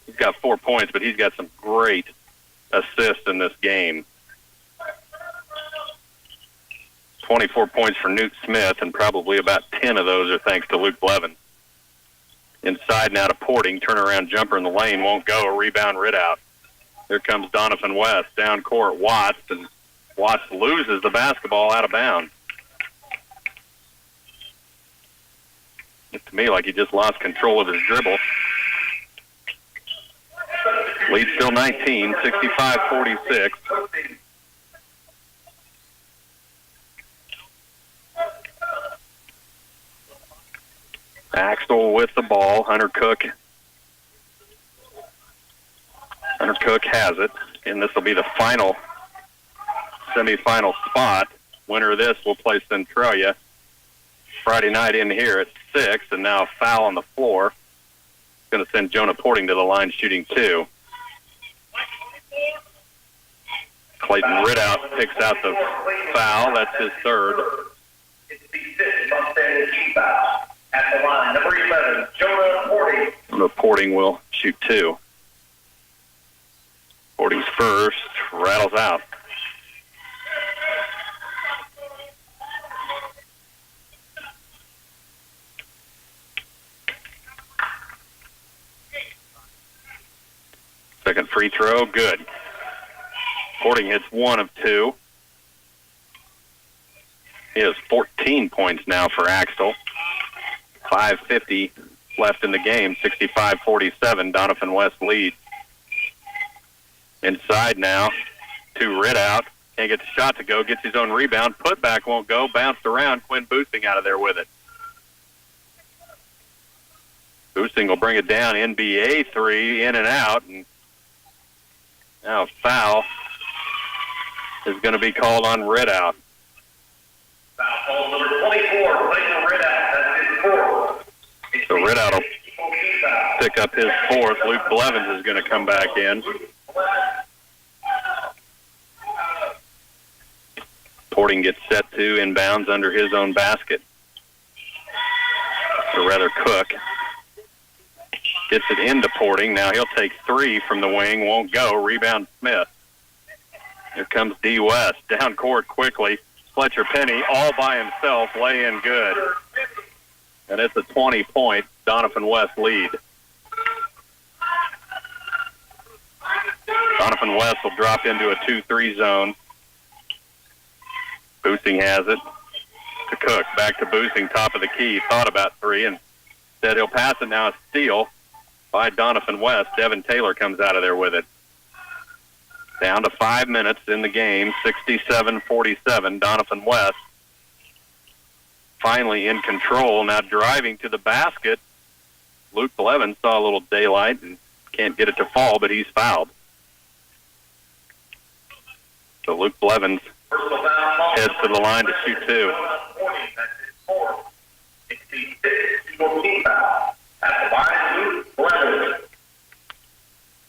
He's got 4 points, but he's got some great assists in this game. 24 points for Newt Smith, and probably about 10 of those are thanks to Luke Blevins. Inside now to Porting. Turnaround jumper in the lane. Won't go. A rebound Ridout. Here comes Doniphan West. Down court Watts, and Watts loses the basketball out of bounds. Looked to me like he just lost control of his dribble. Lead still 19, 65-46. Axtell with the ball. Hunter Cook has it, and this will be the final semifinal spot. Winner of this will play Centralia Friday night in here at 6, and now a foul on the floor. It's going to send Jonah Porting to the line shooting 2. Clayton Ridout picks out the foul. That's his third. At the line, number 11, Jonah Porting. Jonah Porting will shoot 2. Porting's first, rattles out. Second free throw, good. Porting hits 1 of 2. He has 14 points now for Axtell. 5:50 left in the game, 65-47. Doniphan West leads. Inside now to Ridout. Can't get the shot to go. Gets his own rebound. Putback won't go. Bounced around. Quinn Boosting out of there with it. Boosting will bring it down. NBA 3 in and out. And now foul is going to be called on Ridout. Foul number 24, Clayton Ridout. That's his fourth. So Ridout will pick up his fourth. Luke Blevins is going to come back in. Porting gets set to inbounds under his own basket. Or rather, Cook gets it into Porting. Now he'll take 3 from the wing. Won't go. Rebound Smith. Here comes D. West. Down court quickly. Fletcher Penny all by himself. Lay in good. And it's a 20-point Doniphan West lead. Doniphan West will drop into a 2-3 zone. Boosting has it to Cook. Back to Boosting, top of the key. Thought about 3 and said he'll pass it now. A steal by Doniphan West. Devin Taylor comes out of there with it. Down to 5 minutes in the game, 67-47. Doniphan West finally in control. Now driving to the basket. Luke Blevins saw a little daylight and can't get it to fall, but he's fouled. So Luke Blevins heads to the line to shoot two.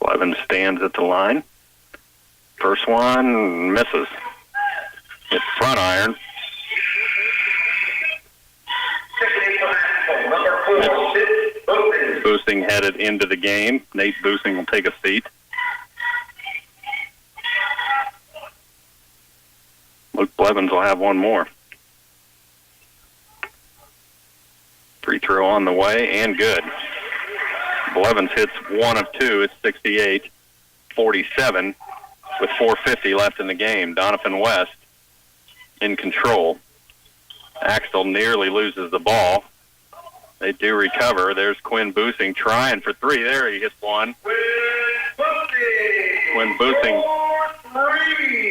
Blevins stands at the line. First one misses. It's front iron. Boosting headed into the game. Nate Boosting will take a seat. Luke Blevins will have one more. Free throw on the way and good. Blevins hits one of two. It's 68-47 with 4:50 left in the game. Doniphan West in control. Axtell nearly loses the ball. They do recover. There's Quinn Boosting trying for three. There he hits one. Quinn Boosting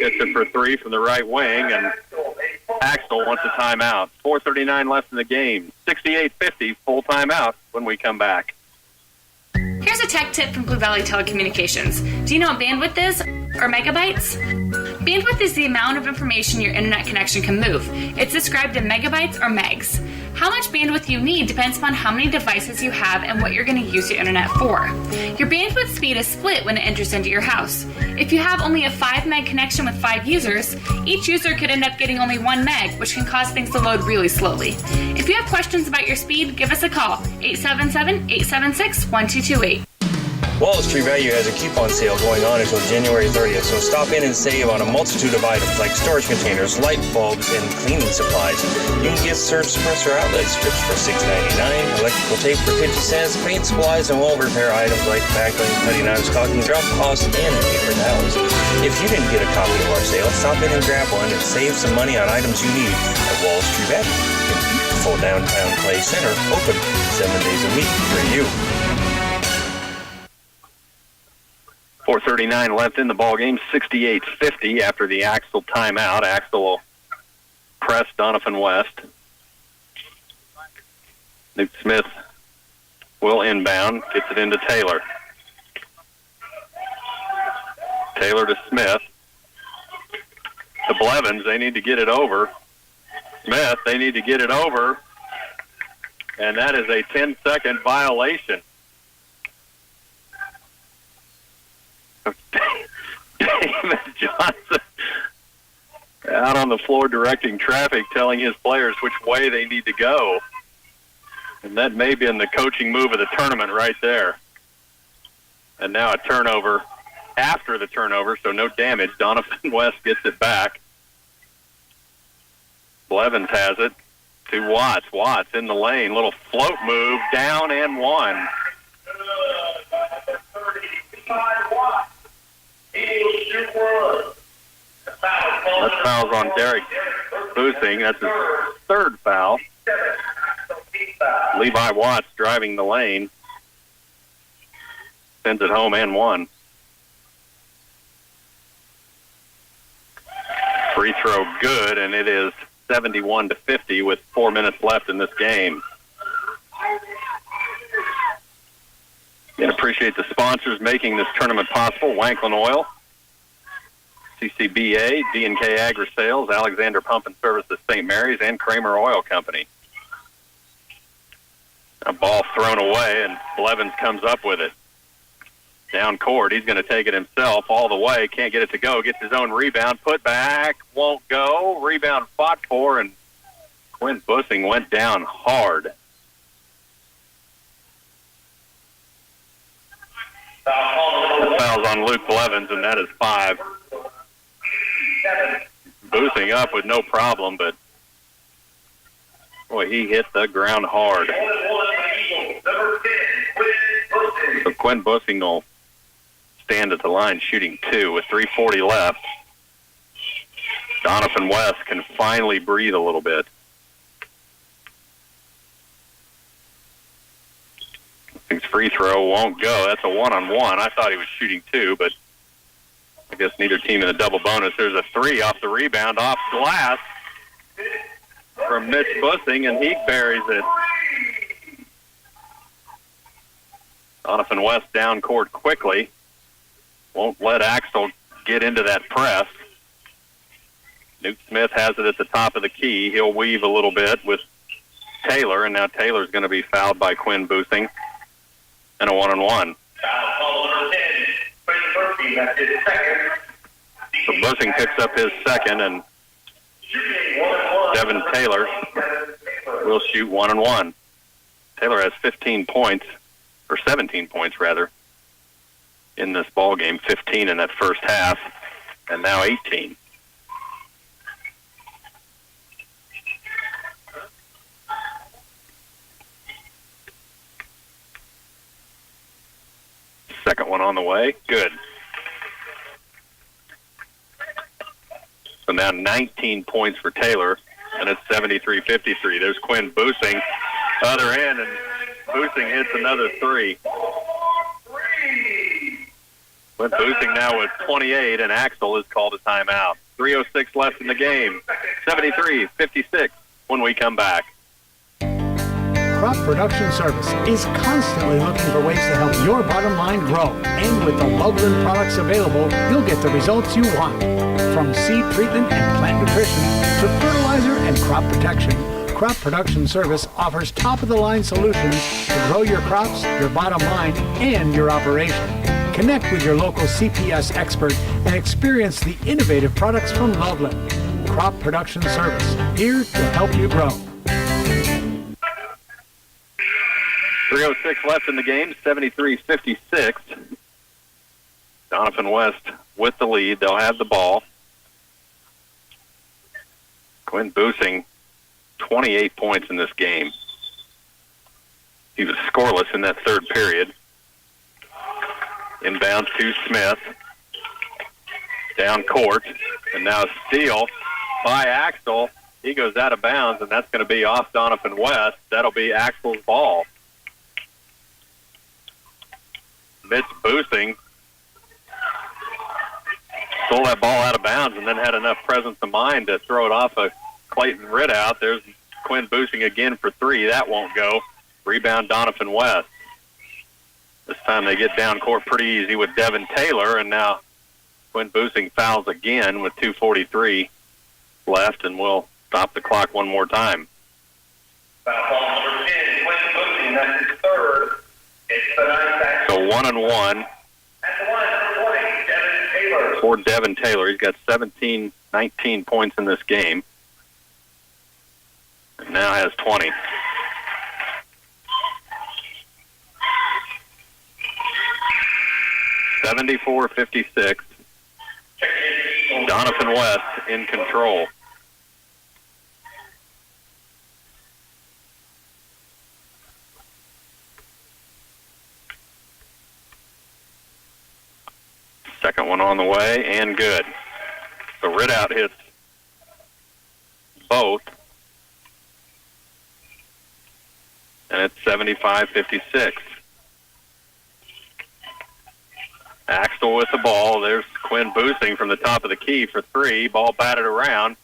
gets it for three from the right wing, and Axtell wants a timeout. 4:39 left in the game. 68-50, full timeout when we come back. Here's a tech tip from Blue Valley Telecommunications. Do you know what bandwidth is, or megabytes? Bandwidth is the amount of information your internet connection can move. It's described in megabytes or megs. How much bandwidth you need depends upon how many devices you have and what you're going to use your internet for. Your bandwidth speed is split when it enters into your house. If you have only a 5 meg connection with 5 users, each user could end up getting only 1 meg, which can cause things to load really slowly. If you have questions about your speed, give us a call, 877-876-1228. Wallace Tree Value has a coupon sale going on until January 30th, so stop in and save on a multitude of items like storage containers, light bulbs, and cleaning supplies. You can get surge suppressor outlet strips for $6.99, electrical tape for 50 cents, paint supplies, and wall repair items like backline, cutting knives, caulking, drop cloths, and paper towels. If you didn't get a copy of our sale, stop in and grab one and save some money on items you need at Wallace Tree Value in beautiful downtown Clay Center, open 7 days a week for you. 4:39 left in the ball game. 68-50 after the Axtell timeout. Axtell will press Doniphan West. Newt Smith will inbound. Gets it into Taylor. Taylor to Smith. To Blevins. They need to get it over. Smith. They need to get it over. And that is a 10-second violation. David Johnson out on the floor directing traffic, telling his players which way they need to go. And that may have been the coaching move of the tournament right there. And now a turnover after the turnover, so no damage. Doniphan West gets it back. Blevins has it to Watts. Watts in the lane. Little float move, down and one. That foul's on Derek Boosting. That's his third foul. Levi Watts driving the lane. Sends it home and one. Free throw good, and it is 71-50 with 4 minutes left in this game. And appreciate the sponsors making this tournament possible. Wanklin Oil, CCBA, D&K Agri Sales, Alexander Pump and Services St. Mary's, and Kramer Oil Company. A ball thrown away, and Blevins comes up with it. Down court, he's going to take it himself all the way. Can't get it to go. Gets his own rebound. Put back. Won't go. Rebound fought for, and Quinn Boosting went down hard. The foul's on Luke Blevins, and that is 5. Boosting up with no problem, but boy, he hit the ground hard. So Quinn Boosting will stand at the line shooting 2 with 3:40 left. Doniphan West can finally breathe a little bit. His free throw won't go. That's a one-on-one. I thought he was shooting 2, but I guess neither team in the double bonus. There's a 3 off the rebound, off glass from Mitch Boosting, and he buries it. Doniphan West down court quickly. Won't let Axtell get into that press. Newt Smith has it at the top of the key. He'll weave a little bit with Taylor, and now Taylor's going to be fouled by Quinn Boosing. And a 1-on-1. So Boosing picks up his second, and Devin Taylor will shoot 1-on-1. Taylor has 15 points, or 17 points rather, in this ball game. 15 in that first half, and now 18. Second one on the way. Good. So now 19 points for Taylor, and it's 73-53. There's Quinn Boosing, other end, and Boosing hits another three. Quinn Boosing now with 28, and Axtell has called a timeout. 3:06 left in the game. 73-56 when we come back. Crop Production Service is constantly looking for ways to help your bottom line grow. And with the Loveland products available, you'll get the results you want. From seed treatment and plant nutrition to fertilizer and crop protection, Crop Production Service offers top-of-the-line solutions to grow your crops, your bottom line, and your operation. Connect with your local CPS expert and experience the innovative products from Loveland. Crop Production Service, here to help you grow. 3:06 left in the game, 73-56. Doniphan West with the lead. They'll have the ball. Quinn Boosing, 28 points in this game. He was scoreless in that third period. Inbounds to Smith. Down court. And now a steal by Axtell. He goes out of bounds, and that's going to be off Doniphan West. That'll be Axtell's ball. Mitch Boosing stole that ball out of bounds and then had enough presence of mind to throw it off a Clayton Ridout. There's Quinn Boosing again for three. That won't go. Rebound Doniphan West. This time they get down court pretty easy with Devin Taylor, and now Quinn Boosing fouls again with 2:43 left, and we'll stop the clock one more time. Foul ball number 10, Quinn Boosing. That's his third. So 1-on-1 for Devin Taylor. He's got 19 points in this game. And now has 20. $74-56. Doniphan West in control. Second one on the way, and good. So Ridout hits both. And it's 75-56. Axtell with the ball. There's Quinn Boosing from the top of the key for three. Ball batted around.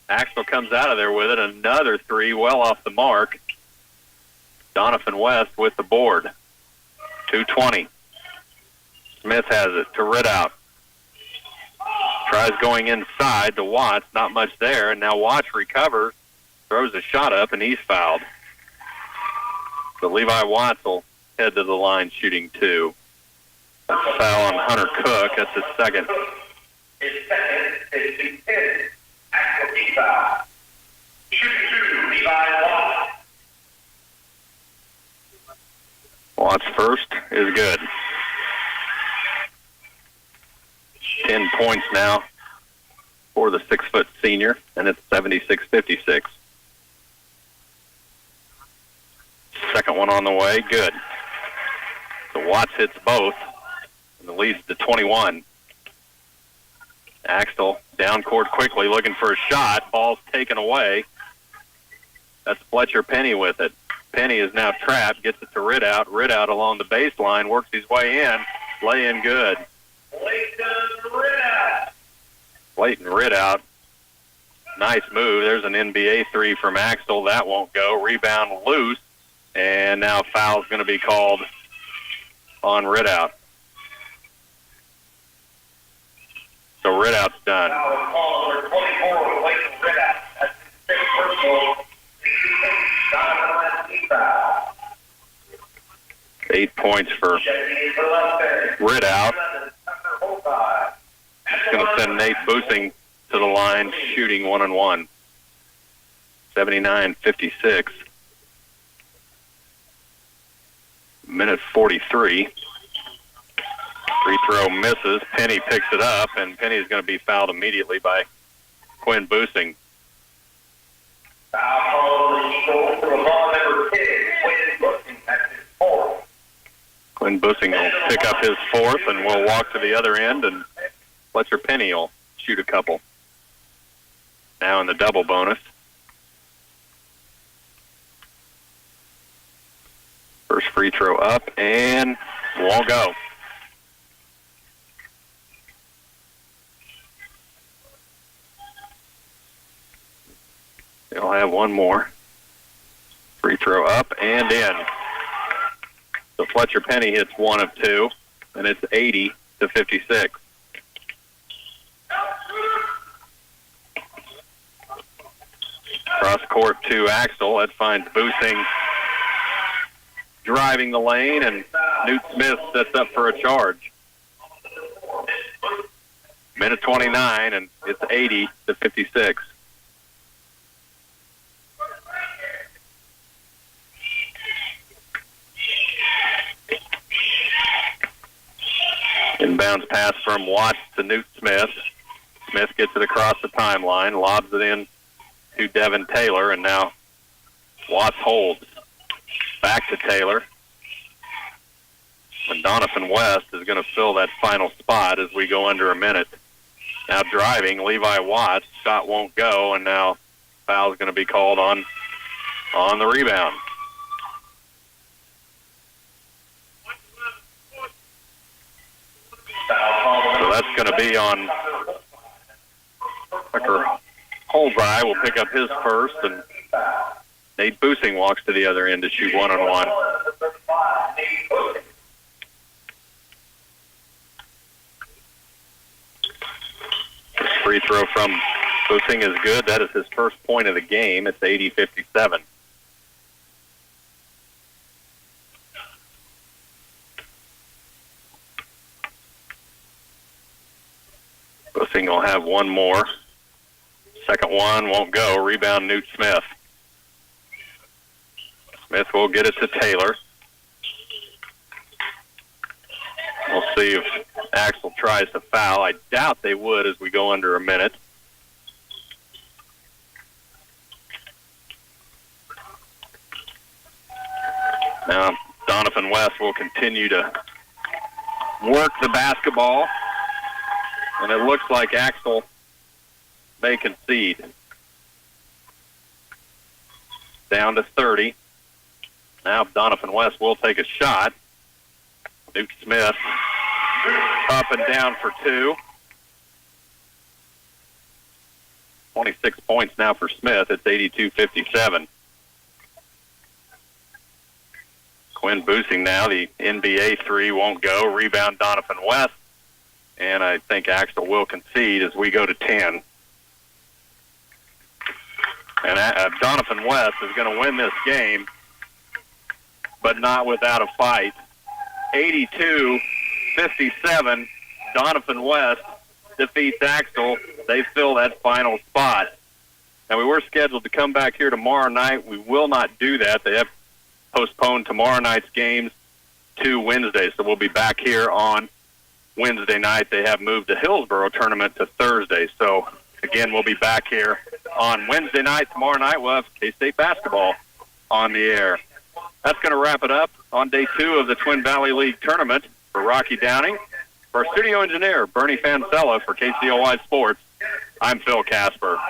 Axtell comes out of there with it. Another three, well off the mark. Doniphan West with the board. 2:20. Smith has it to Ridout. Tries going inside to Watts. Not much there. And now Watts recovers. Throws a shot up, and he's fouled. So Levi Watts will head to the line shooting two. That's a foul on Hunter Cook. That's his second. His second is 10. Axtell team foul. Shooting two, Levi Watts. Watts first is good. 10 points now for the 6-foot senior, and it's 76-56. Second one on the way, good. So Watts hits both, and the lead's to 21. Axtell down court quickly, looking for a shot. Ball's taken away. That's Fletcher Penny with it. Penny is now trapped, gets it to Ridout. Ridout along the baseline, works his way in. Lay in good. Clayton Ridout. Nice move. There's an NBA three from Axtell. That won't go. Rebound loose. And now foul's going to be called on Ridout. So Ridout's done. 8 points for Ridout. It's going to send Nate Boosing to the line, shooting 1-on-1. 79-56. Minute 43. Free throw misses. Penny picks it up, and Penny is going to be fouled immediately by Quinn Boosing. Quinn Boosing will pick up his fourth, and we'll walk to the other end, and Fletcher Penny will shoot a couple. Now in the double bonus. First free throw up, and won't go. They'll have one more. Free throw up and in. So Fletcher Penny hits 1 of 2, and it's 80-56. Cross court to Axtell. That finds Boosing driving the lane, and Newt Smith sets up for a charge. Minute 29, and it's 80-56. Inbounds pass from Watts to Newt Smith. Smith gets it across the timeline, lobs it in to Devin Taylor, and now Watts holds. Back to Taylor. And Doniphan West is going to fill that final spot as we go under a minute. Now driving, Levi Watts. Shot won't go, and now foul's going to be called on the rebound. So that's going to be on Tucker Holzai. Will pick up his first, and Nate Boosing walks to the other end to shoot 1-on-1. This free throw from Boosing is good. That is his first point of the game. It's 80-57. Boosing will have one more. Second one won't go. Rebound, Newt Smith. Smith will get it to Taylor. We'll see if Axtell tries to foul. I doubt they would as we go under a minute. Now, Doniphan West will continue to work the basketball. And it looks like Axtell may concede. Down to 30. Now Doniphan West will take a shot. Newt Smith up and down for 2. 26 points now for Smith. It's 82-57. Quinn Boosing now. The NBA 3 won't go. Rebound Doniphan West. And I think Axtell will concede as we go to 10. And Doniphan West is going to win this game, but not without a fight. 82-57, Doniphan West defeats Axtell. They fill that final spot. Now, we were scheduled to come back here tomorrow night. We will not do that. They have postponed tomorrow night's games to Wednesday, so we'll be back here on Wednesday night. They have moved the Hillsborough tournament to Thursday. So, again, we'll be back here on Wednesday night. Tomorrow night, we'll have K-State basketball on the air. That's going to wrap it up on day 2 of the Twin Valley League tournament. For Rocky Downing, for our studio engineer, Bernie Fancella, for KCLY Sports, I'm Phil Casper.